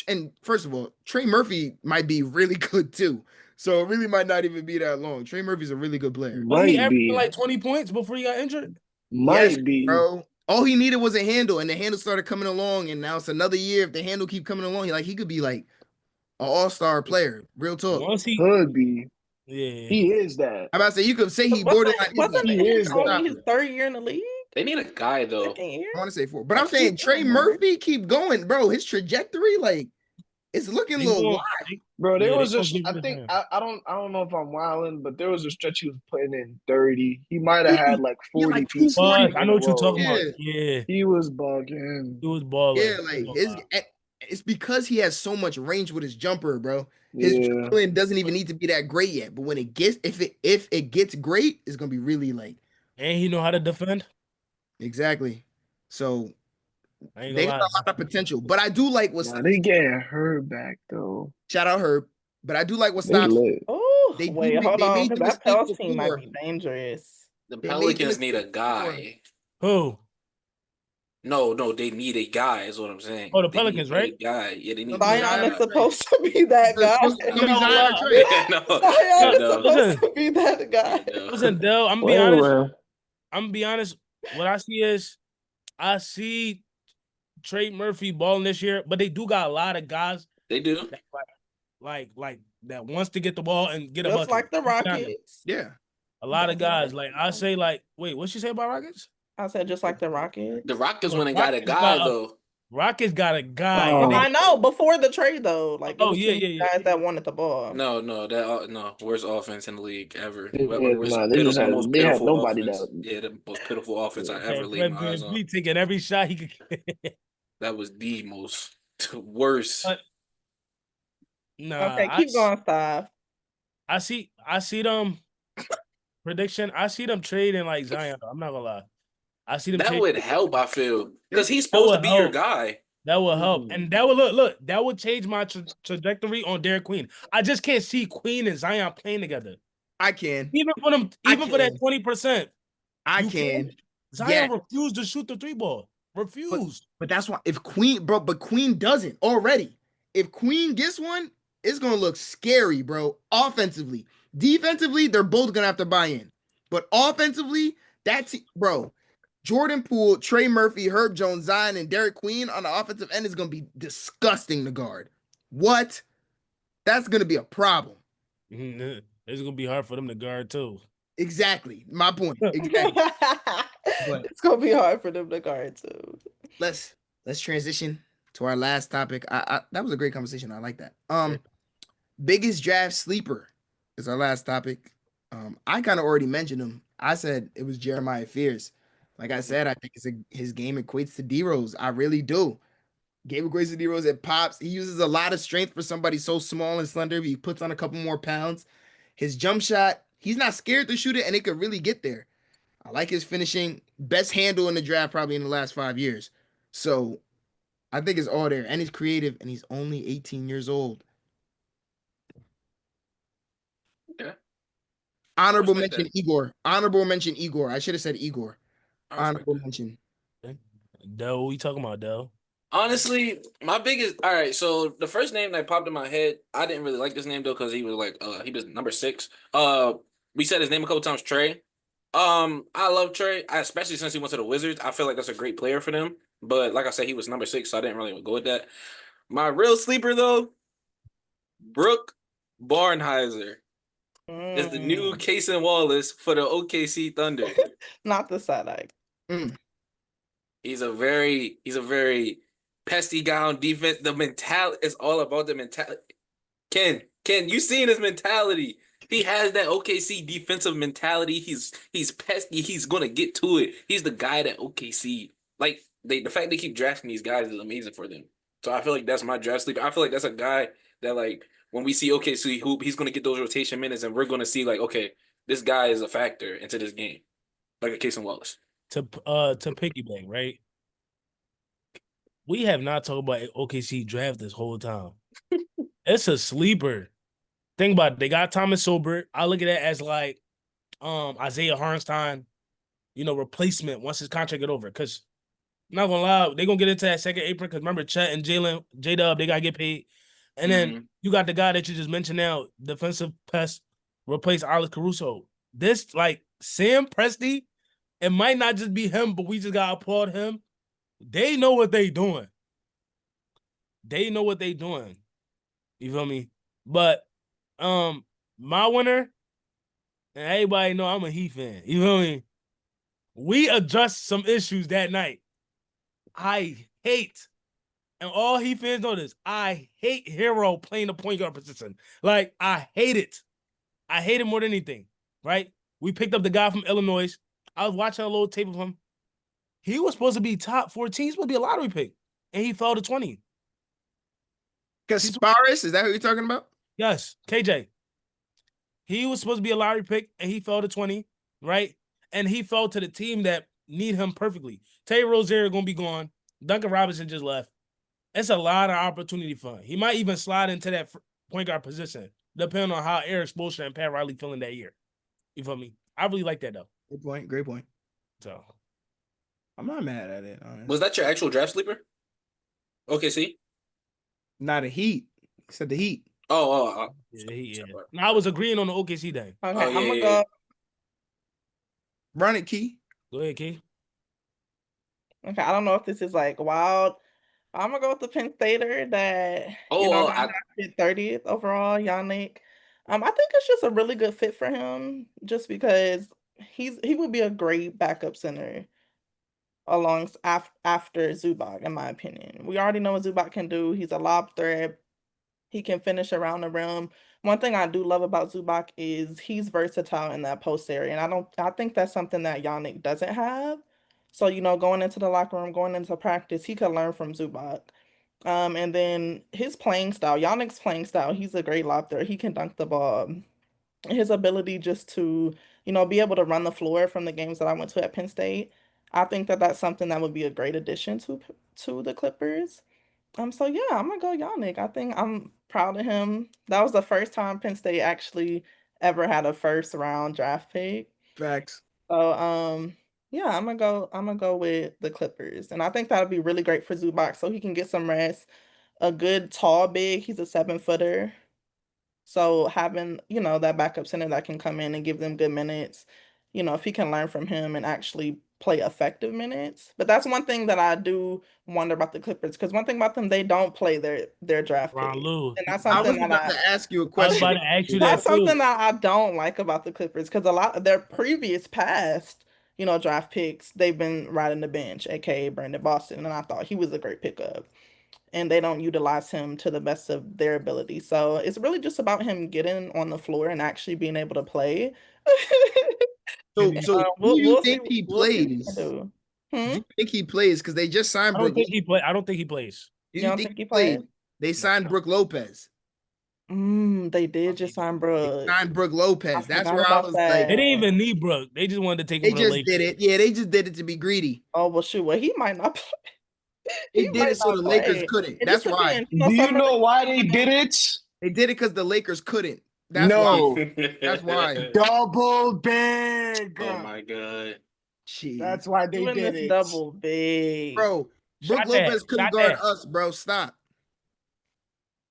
first of all, Trey Murphy might be really good too. So it really might not even be that long. Trey Murphy's a really good player. Was he Might averaging be. like 20 points before he got injured? Yes, Might be. bro. All he needed was a handle, and the handle started coming along, and now it's another year. If the handle keep coming along, he could be like an all-star player. Real talk. Once he, Could be. yeah, He is that. I'm about to say you could say he borderline. Wasn't He it is only that. his 3rd year in the league? They need a guy though. 2nd year? I want to say 4, but I'm saying Trey Murphy keep going, bro. His trajectory, like, it's looking a they little gonna- wild. Bro, there Yeah, was they a gonna give I it to think him. I don't know if I'm wilding, but there was a stretch he was putting in 30. He might have had like 40 like pieces. 240. But I know what you're talking about. Yeah. Yeah, He was bugging. he was balling. Yeah, like it's because he has so much range with his jumper, bro. His Yeah. dribbling doesn't even need to be that great yet, but when it gets, if it gets great, it's gonna be really like And he know how to defend. exactly. So I ain't they gonna got a lie. lot of potential, but I do like what Nah, they getting Herb back though. shout out Herb, but I do like what They stops. lit. Oh, They wait, hold they on. made Because the that mistake Pels team might before. be dangerous. The They made the Pelicans need a mistake guy. Who? No, they need a guy. Is what I'm saying. Oh, the They need Pelicans, right? A guy. Yeah, they need Zion a Zion guy. is supposed to be that It's guy. supposed to be Zion or Trey. Yeah, no. Zion is no. supposed Listen. to be that guy. No. Listen, Dell. I'm gonna be Well, honest. well. I'm gonna be honest. What I see is, I see Trey Murphy balling this year, but they do got a lot of guys They do. that like that wants to get the ball and get a Just bucket. like the To be honest. Rockets. Yeah, A lot of guys. Like I say, like, wait, what'd she say about Rockets? I said just like the Rockets. The Rockets Well, went and got a Rockets guy got- though. Rockets got a guy. Oh. and they- I know before the trade though. Like it Oh, was yeah, two yeah, yeah. guys that wanted the ball. No, worst offense in the league ever. Yeah, Worst, nah, they just had most they had pitiful nobody offense. that. Yeah, the most pitiful offense I and ever laid my Fred eyes on. VanVleet taking every shot he could get. That was the most worst. But- Nah, Okay, keep going, Staph. I see them prediction. I see them trading like Zion. I'm not gonna lie. I see them That trading. would help, I feel, because he's That supposed would to be your help. guy. That would help, and that would look. That would change my trajectory on Derrick Queen. I just can't see Queen and Zion playing together. I can. Even for them, I even for that can. 20%. I You can. Zion Yeah. refused to shoot the 3-ball. Refused. But that's why if Queen, bro, but Queen doesn't already. If Queen gets one, it's gonna look scary, bro. Offensively, defensively, they're both gonna have to buy in. But offensively, bro. Jordan Poole, Trey Murphy, Herb Jones, Zion, and Derrick Queen on the offensive end is gonna be disgusting to guard. What? That's gonna be a problem. It's gonna be hard for them to guard too. Exactly. My point. Exactly. It's gonna be hard for them to guard too. let's transition to our last topic. I that was a great conversation. I like that. Biggest draft sleeper is our last topic. I kind of already mentioned him. I said it was Jeremiah Fears. Like I said, I think his game equates to D-Rose. I really do. Game equates to D-Rose. It pops. He uses a lot of strength for somebody so small and slender. He puts on a couple more pounds. His jump shot, he's not scared to shoot it, and it could really get there. I like his finishing. Best handle in the draft probably in the last 5 years. So I think it's all there. And he's creative, and he's only 18 years old. Yeah. Honorable Respect mention that. Igor. Honorable mention Igor. I should have said Igor. I respect Honorable that. mention. Dell, what we talking about, Dell? Honestly, my biggest. All right, so the first name that popped in my head, I didn't really like this name though because he was like, he was number 6. We said his name a couple times, Trey. I love Trey, especially since he went to the Wizards. I feel like that's a great player for them. But like I said, he was number 6, so I didn't really go with that. My real sleeper though, Brooke Barnhizer is the new Cason Wallace for the OKC Thunder. Not the side eye. He's a very pesty guy on defense. The mentality is all about the mentality. Ken, you seen his mentality? He has that OKC defensive mentality. He's pesky. He's gonna get to it. He's the guy that OKC like. The fact they keep drafting these guys is amazing for them. So I feel like that's my draft sleeper. I feel like that's a guy that like when we see OKC hoop, he's going to get those rotation minutes, and we're going to see like, okay, this guy is a factor into this game, like a Case and Wallace. To piggyback, right? We have not talked about OKC draft this whole time. It's a sleeper. Think about it. They got Thomas Sobert. I look at that as like Isaiah Hartenstein, replacement once his contract get over. Because I'm not gonna lie, they're gonna get into that second apron. Because remember, Chet and Jalen, J-Dub, they gotta get paid. And then you got the guy that you just mentioned now, defensive pest, replace Alex Caruso. This like Sam Presti, it might not just be him, but we just gotta applaud him. They know what they doing. They know what they doing. You feel me? But my winner, and everybody know I'm a Heat fan. You feel me? We addressed some issues that night. I hate, and all Heat fans know this, I hate Hero playing the point guard position. Like, I hate it. I hate it more than anything, right? We picked up the guy from Illinois. I was watching a little tape of him. He was supposed to be top 14. He's supposed to be a lottery pick, and he fell to 20. Kasparis, is that who you're talking about? Yes, KJ. He was supposed to be a lottery pick, and he fell to 20, right? And he fell to the team that need him perfectly. Terry Rozier going to be gone. Duncan Robinson just left. It's a lot of opportunity for him. He might even slide into that point guard position, depending on how Eric Spoelstra and Pat Riley feeling that year. You feel me? I really like that, though. Good point. Great point. So, I'm not mad at it, honestly. Was that your actual draft sleeper? OKC? Not a Heat. He said the Heat. Yeah. No, I was agreeing on the OKC thing. Okay, I'm gonna go. Run it, Key. Go ahead, Key. Okay, I don't know if this is like wild. I'm gonna go with the Penn Stater that got drafted 30th overall, Yannick. I think it's just a really good fit for him, just because he would be a great backup center after Zubac, in my opinion. We already know what Zubac can do. He's a lob threat. He can finish around the rim. One thing I do love about Zubac is he's versatile in that post area, and I think that's something that Yannick doesn't have. So, going into the locker room, going into practice, he could learn from Zubac. And then his playing style, Yannick's playing style, he's a great lob threat. He can dunk the ball. His ability just to, be able to run the floor from the games that I went to at Penn State, I think that that's something that would be a great addition to the Clippers. So yeah, I'm gonna go Yannick. I think I'm proud of him. That was the first time Penn State actually ever had a first round draft pick. Facts. So yeah, I'm gonna go with the Clippers. And I think that'll be really great for Zubac so he can get some rest. A good tall big, he's a 7-footer. So having, that backup center that can come in and give them good minutes, if he can learn from him and actually play effective minutes. But that's one thing that I do wonder about the Clippers, because one thing about them, they don't play their draft pick. And that's something I was about to ask you a question. I was about to ask you that's that something too. that I don't like about the Clippers, because a lot of their previous past, draft picks, they've been riding the bench, aka Brandon Boston, and I thought he was a great pickup. And they don't utilize him to the best of their ability. So it's really just about him getting on the floor and actually being able to play. So who do you think he plays? Do you think he plays? Because they just signed Brooke. I don't think he plays. You don't think he plays? They signed Brooke Lopez. They did just sign Brooke. They signed Brooke Lopez. That's where I was like, they didn't even need Brooke. They just wanted to take him. They just did it. Yeah, they just did it to be greedy. Oh well, shoot. Well, he might not play. They did it so the Lakers couldn't. That's why. Do you know why they did it? They did it because the Lakers couldn't. That's why. That's why. Double big. Oh my god. Jeez. That's why they did it. Double big. Bro, Brooke Lopez couldn't guard us, bro. Stop.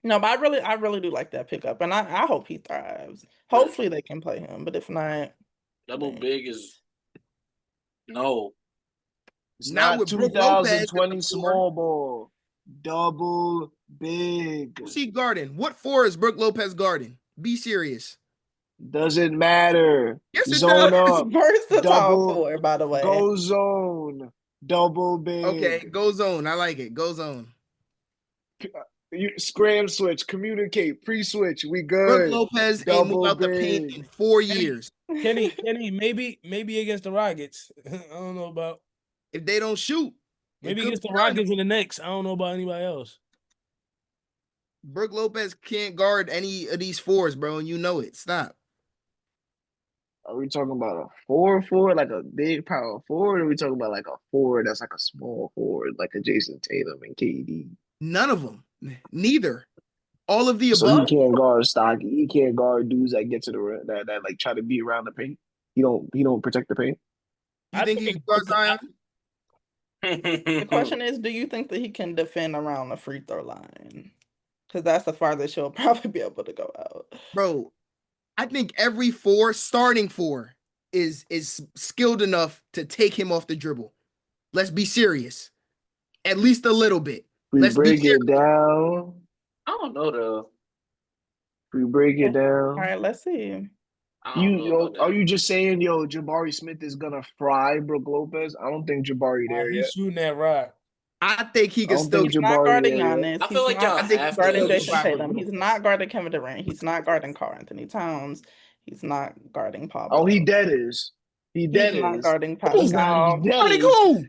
No, but I really do like that pickup, and I hope he thrives. Hopefully they can play him, but if not, double big is no. It's now not with 2020 small ball. Double big. Who's he guarding? What four is Brooke Lopez guarding? Be serious. Doesn't matter. Yes, it Zone does. up. Versatile four, by the way. Go zone. Double big. Okay, go zone. I like it. Go zone. You scram switch, communicate, pre-switch. We good. Brooke Lopez ain't moved out the paint in 4 years. Kenny, maybe against the Rockets. I don't know about. If they don't shoot. Maybe against the Rockets and the Knicks. I don't know about anybody else. Brook Lopez can't guard any of these fours, bro, and you know it. Stop. Are we talking about a 4 like a big power forward, or are we talking about like a forward that's like a small forward, like a Jason Tatum and KD? None of them. Neither. All of the So he above. can't guard stocky. He can't guard dudes that get to the rim, that like try to be around the paint. He don't protect the paint. You I think he think can guard Zion? The question is, do you think that he can defend around the free throw line? Because that's the farthest he'll probably be able to go out. Bro, I think every starting four, is skilled enough to take him off the dribble. Let's be serious. At least a little bit. We Let's be break serious. it down. I don't know though. We break it All down. right, let's see. I don't know about Are that. you just saying, Jabari Smith is gonna fry Brook Lopez? I don't think Jabari there he's yet. shooting that rock. I think he I can don't still. think He's not Jabari guarding there yet. Giannis. I feel like y'all He's have guarding to. Jason Brook Tatum. He's Lopez. not guarding Kevin Durant. He's not guarding Karl Anthony Towns. He's not guarding Pablo. Oh, he dead is. He dead He's not is. guarding This guy, he Pascal. dead Guarding is. who?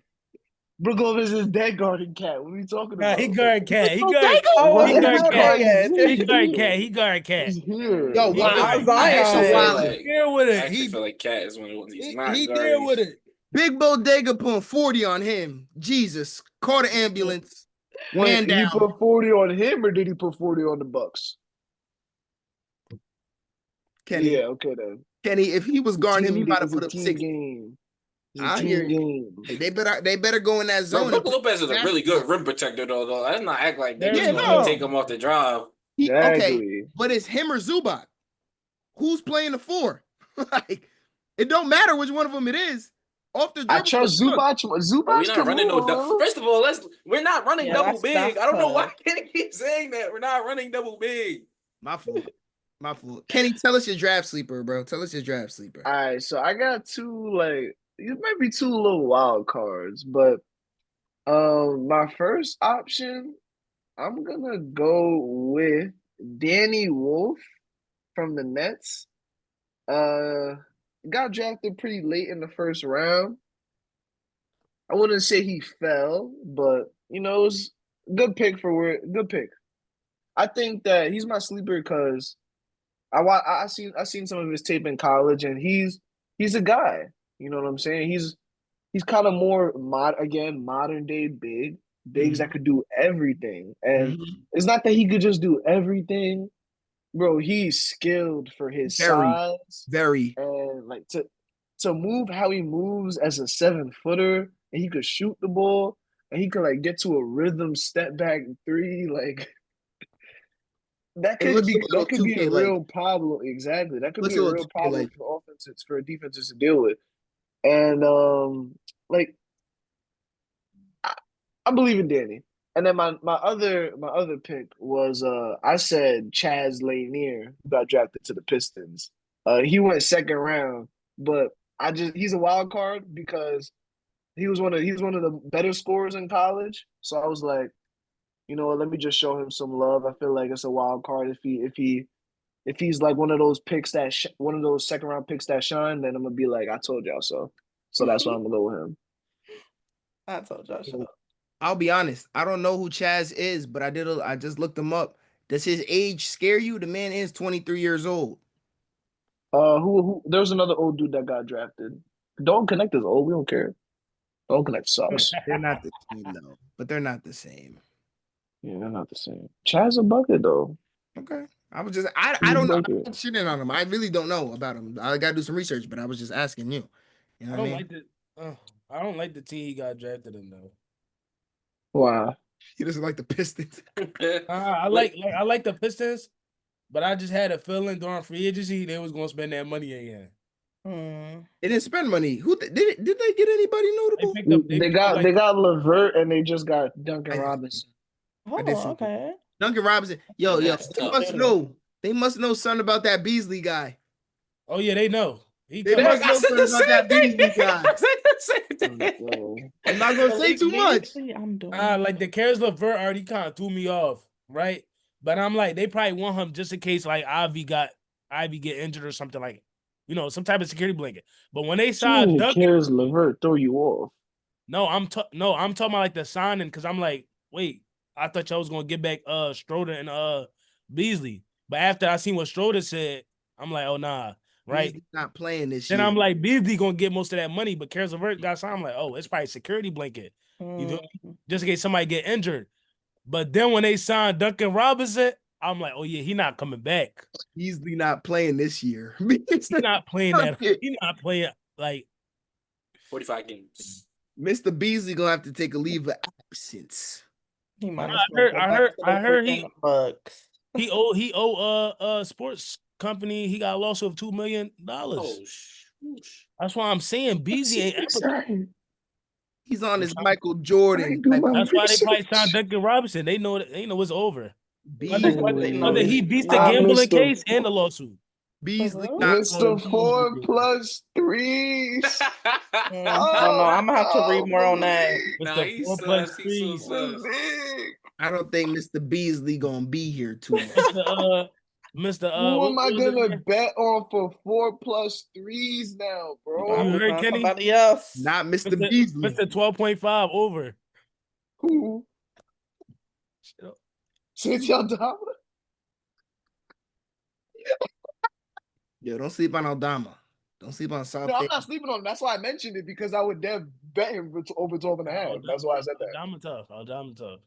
Brook Lopez is dead guarding cat. What are you talking Nah, about? he guard cat. He Oh, guard. Oh, What? He it's guard not cat. there yet. He guard cat. He guard cat. He's here. Yo, He what? guard Zion. I actually feel Wild. like There with I it. actually He feel like Cat is one of the ones he's not he there guarding. with it. Big Bodega putting 40 on him. Jesus. Call the ambulance. Man Wait, he down. put 40 on him, or did he put 40 on the Bucks? Kenny. Yeah, okay then. Kenny, if he was guarding him, he might have put up team 60. game. It's a I team hear you. game. They better go in that Bro, zone. Brook Lopez is a really good rim protector though. Let's not act like they Yeah, just gonna no. take him off the drive. Okay, Exactly. but it's him or Zubac. Who's playing the four? Like, it don't matter which one of them it is. Off the dribble. I trust Zubac. Zubac Are we not can running no double? move. First of all, we're not running Yeah, double that's big. I don't know why tough. Kenny keeps saying that. We're not running double big. My fault. My fault. Kenny, tell us your draft sleeper, bro. Tell us your draft sleeper. All right, so I got two, like, it might be two little wild cards, but my first option, I'm gonna go with Danny Wolf from the Nets. Got drafted pretty late in the first round. I wouldn't say he fell, but it was a good pick good pick. I think that he's my sleeper because I seen some of his tape in college, and he's a guy. You know what I'm saying? He's kind of more modern day bigs that could do everything. And it's not that he could just do everything, bro. He's skilled for his size, Very. and like to move how he moves as a 7-footer, and he could shoot the ball, and he could like get to a rhythm step back three, like. That It could looks be a little that could be a 2K-like. real problem. Exactly. That could Looks be a a little real problem 2K-like. for defenses to deal with. And like I believe in Danny. And then my other pick was I said Chaz Lanier, who got drafted to the Pistons. He went second round, but he's a wild card because he was one of the better scorers in college. So I was like, you know what, let me just show him some love. I feel like it's a wild card if he's like one of those picks one of those second round picks that shine, then I'm gonna be like, I told y'all so. So that's why I'm gonna go with him. I told y'all so. I'll be honest. I don't know who Chaz is, but I just looked him up. Does his age scare you? The man is 23 years old. Who? There's another old dude that got drafted. Don't Connect is old. We don't care. Don't Connect sucks. They're not the same though. But they're not the same. Yeah, they're not the same. Chaz a bucket though. Okay. I don't know. I'm shitting on him. I really don't know about him. I gotta do some research, but I was just asking you. You know what I mean? I don't like the team he got drafted in though. Why? He doesn't like the Pistons. I like the Pistons, but I just had a feeling during free agency they was gonna spend that money again. They didn't spend money. Who did they get anybody notable? They got LeVert, and they just got Duncan Robinson. Oh, okay. Duncan Robinson. Yo, they must know something about that Beasley guy. Oh yeah, they know. They must know something about that Beasley guy. I'm not gonna say too much. Like the Caris LeVert already kind of threw me off, right? But I'm like, they probably want him just in case like Ivy get injured or something, like, some type of security blanket. But when they signed Duncan, Caris LeVert throw you off. No, I'm talking about like the signing, because I'm like, wait, I thought y'all was gonna get back Schroeder and Beasley. But after I seen what Schroeder said, I'm like, oh nah, right? Beasley's not playing this Then year. I'm like, Beasley gonna get most of that money, but Karis LeVert got signed. I'm like, oh, it's probably a security blanket. You feel me? Just in case somebody get injured. But then when they signed Duncan Robinson, I'm like, oh yeah, he not coming back. Beasley not playing this year. He's not playing that. He's not playing like 45 games. Mr. Beasley gonna have to take a leave of absence. He might I heard Bucks. he owe sports company. He got a lawsuit of $2 million. Oh, That's why I'm saying Beasley ain't. He's on his Michael Jordan. That's why they probably signed Duncan Robinson. They know it's over. Whether he beats the gambling case and the lawsuit. Beasley Mr. 4+3s. I don't know. I'm gonna have to read more on that. Nah, he's 4+3s. I don't think Mr. Beasley gonna be here too much. Mr. Who am I gonna bet on for 4+3s now, bro? You heard Kenny? Somebody else. Not Mr. Beasley. Mr. 12.5 over. Who? Since y'all Aldama? Yo, don't sleep on Aldama. Don't sleep on South. No, I'm not sleeping on him. That's why I mentioned it, because I would bet him over 12.5. That's why I said that. Aldama tough.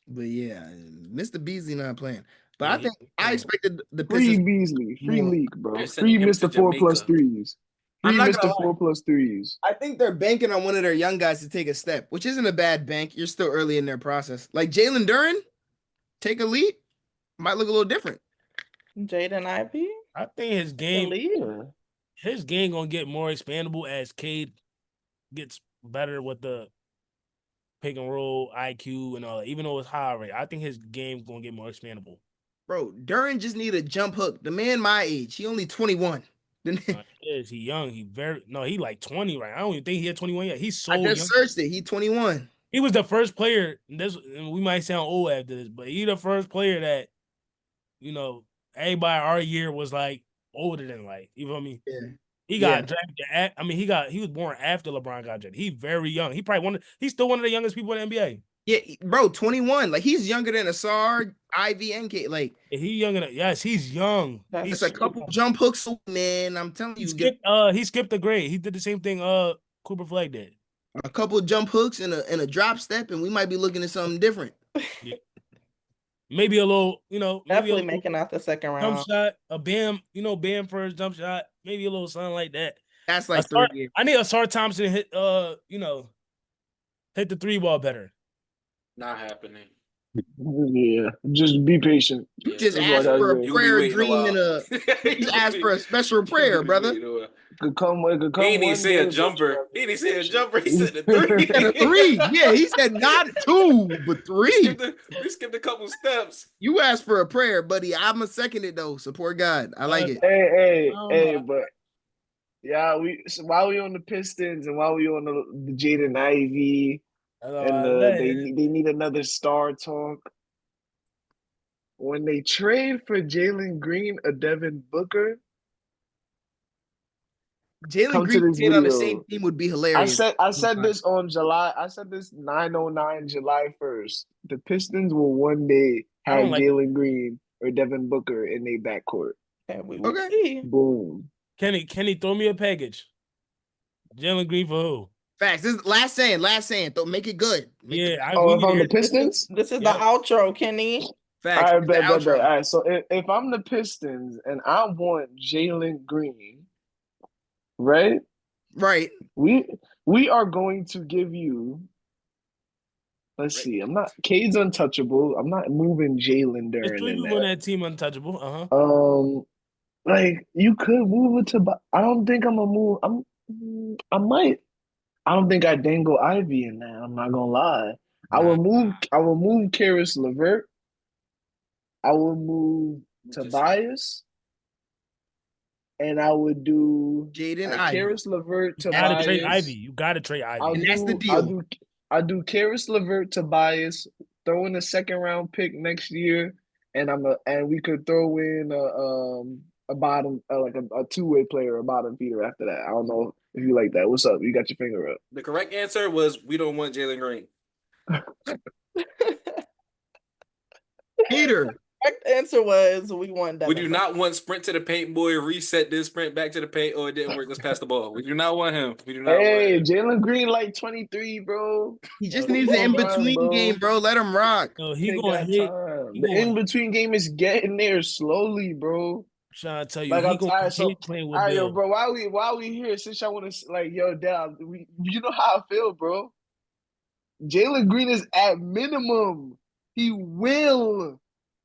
But yeah, Mr. Beasley not playing. But I expected the Free Pistons. Beasley, free more. leak, bro. Free Mr. 4+3s. Free Mr. 4+3s. I think they're banking on one of their young guys to take a step, which isn't a bad bank. You're still early in their process. Like Jalen Duren, take a leap, might look a little different. Jaden Ivey. I think his game gonna get more expandable as Cade gets better with the pick and roll IQ and all that. Even though it's high rate, I think his game's gonna get more expandable. Bro, Duren just need a jump hook. The man my age, he only 21. Is he young? He like 20 right. I don't even think he had 21 yet. He's so I just searched it. He 21. He was the first player. We might sound old after this, but he the first player that, everybody our year was like older than, like, you feel me? Yeah. He got drafted. He was born after LeBron got drafted. He's very young. He's still one of the youngest people in the NBA. Yeah, bro, 21. Like, he's younger than Asar, Ivy, and K. Like, he's young. It's a couple jump hooks, man. I'm telling you. He skipped a grade. He did the same thing Cooper Flag did. A couple jump hooks and a drop step, and we might be looking at something different. Yeah. Maybe a little, definitely making out the second round. Jump shot, a Bam, Bam for his jump shot, maybe a little something like that. That's like 3 years. I need Asar Thompson hit, hit the 3-ball better. Not happening. Yeah, just be patient. You just ask for a prayer dream you ask for a special prayer, brother. It could come. He didn't even say a jumper. He didn't say a jumper. He said a 3. He said a 3. Yeah, he said not 2, but 3. We skipped a couple steps. You asked for a prayer, buddy. I'm a second it though. Support God. I like it. Hey, but yeah, while we on the Pistons and while we on the Jaden Ivey. And they need another star talk. When they trade for Jalen Green or Devin Booker, Jalen Green being on the same team would be hilarious. I said this on July. I said this 9/09 July 1st. The Pistons will one day have Jalen Green or Devin Booker in their backcourt. And we will see. Boom. Kenny, throw me a package. Jalen Green for who? Facts. This is last saying. Don't make it good. If I'm the Pistons? This is the outro, Kenny. Facts. All right, All right, so if I'm the Pistons and I want Jalen Green, right? Right. We are going to give you. Let's see. Cade's untouchable. I'm not moving Jalen Duren. There's 3 people on that team untouchable. Like you could move it to. I don't think I'm gonna move. I might. I don't think I dangle Ivy in there. I'm not gonna lie. I will move Karis LeVert. I will move Tobias. And I would do Jaden Ivey. Karis LeVert, Tobias. You gotta trade Ivy. You gotta trade Ivy. And that's the deal. I'll do Karis LeVert, Tobias, throw in a second round pick next year, and we could throw in a bottom, like a 2-way player, a bottom feeder after that. I don't know if you like that. What's up? You got your finger up. The correct answer was we don't want Jalen Green. Hater. Correct answer was we want Devin. We do not want sprint to the paint, boy. Reset this sprint back to the paint. Oh, it didn't work. Let's pass the ball. We do not want him. We do not want him. Jalen Green like 23, bro. He just needs an in-between game, bro. Let him rock. No, he Take gonna that hit. time. The in-between game is getting there slowly, bro. I'm trying to tell you, Like, he I'm gonna tired. hit So, playing all with right, yo, Dell. bro, while we here, since y'all want to, like, yo, Dell, you know how I feel, bro. Jalen Green is at minimum. He will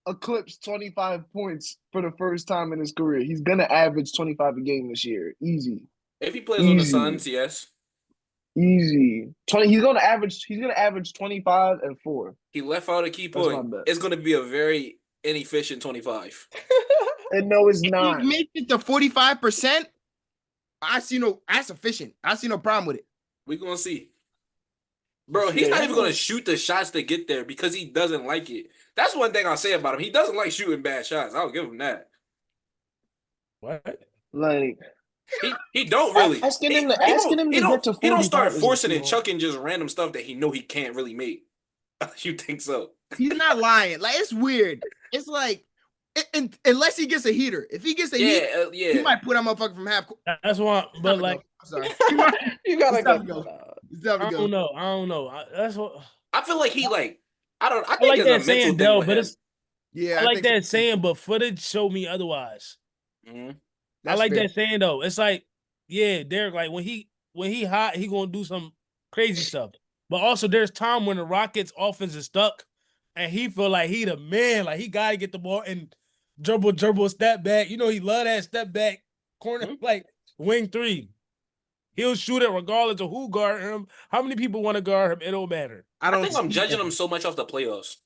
eclipse 25 points for the first time in his career. He's going to average 25 a game this year. Easy. If he plays on the Suns, yes. Easy. He's gonna average 25 and 4. He left out a key point. It's gonna be a very inefficient 25. And no, it's If not. he makes it to 45%, that's efficient. I see no problem with it. We're gonna see. Bro, he's not even gonna shoot the shots to get there because he doesn't like it. That's one thing I'll say about him. He doesn't like shooting bad shots. I'll give him that. What? Like, he don't really. Asking him to get to 45. He don't start forcing and chucking just random stuff that he know he can't really make. You think so? He's not lying. Like, it's weird. It's like, unless he gets a heater. If he gets a heater, he might put that motherfucker from half court. That's why. But like, I'm sorry. You gotta go. I don't know. That's what I feel like. He like. I think like it's that a saying, mental Dell, thing but with it's yeah. I like that saying, but footage showed me otherwise. him. I like that saying though. It's like, yeah, Derrick, like when he hot, he gonna do some crazy stuff. But also there's time when the Rockets offense is stuck and he feel like he the man, like he gotta get the ball and dribble, step back. You know, he love that step back corner, like wing three. He'll shoot it regardless of who guard him. How many people want to guard him? It don't matter. I think I'm judging him so much off the playoffs.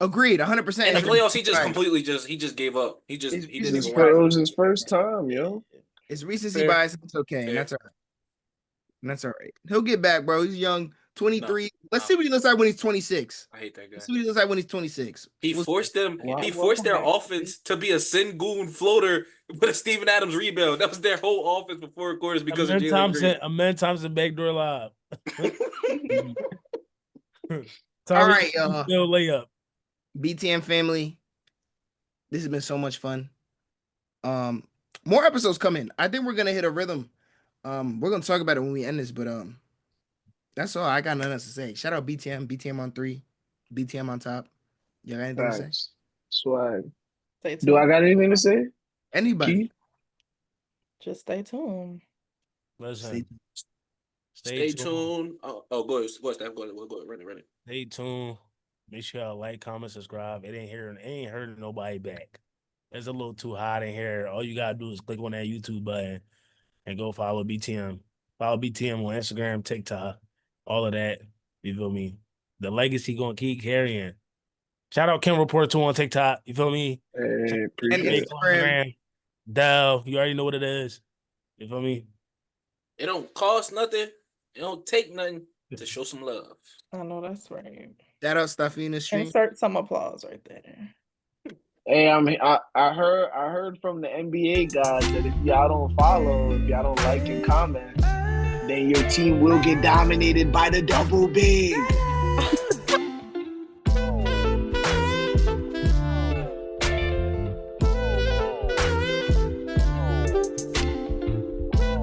Agreed, 100%. In the playoffs, he just completely gave up. He didn't even it was his first time, yo. It's recency bias. It's okay. And that's all right. That's all right. He'll get back, bro. He's young, 23. Let's see what he looks like when he's 26. I hate that guy. Let's see what he looks like when he's 26. He forced them. He forced their offense to be a Sengun floater with a Steven Adams rebound. That was their whole offense for 4 quarters because of Jalen Green. Amen Thompson backdoor live. All right, y'all. Layup. BTM family, this has been so much fun. More episodes coming. I think we're gonna hit a rhythm. We're gonna talk about it when we end this, but that's all. I got nothing else to say. Shout out BTM on 3, BTM on top. You got anything to say? Swag. Do I got anything to say? Anybody? Just stay tuned. Listen. Stay tuned. Oh, go ahead, Staph. Go ahead. Run it. Stay tuned. Make sure y'all like, comment, subscribe. It ain't hurting nobody back. It's a little too hot in here. All you gotta do is click on that YouTube button and go follow BTM. Follow BTM on Instagram, TikTok, all of that. You feel me? The legacy gonna keep carrying. Shout out Kim Report 2 on TikTok. You feel me? Hey, appreciate it. Instagram. Dell, you already know what it is. You feel me? It don't cost nothing. It don't take nothing to show some love. I know that's right. Shout out Stuffy in the stream. Insert some applause right there. Hey, I heard from the NBA guys that if y'all don't follow, if y'all don't like and comment, then your team will get dominated by the double big.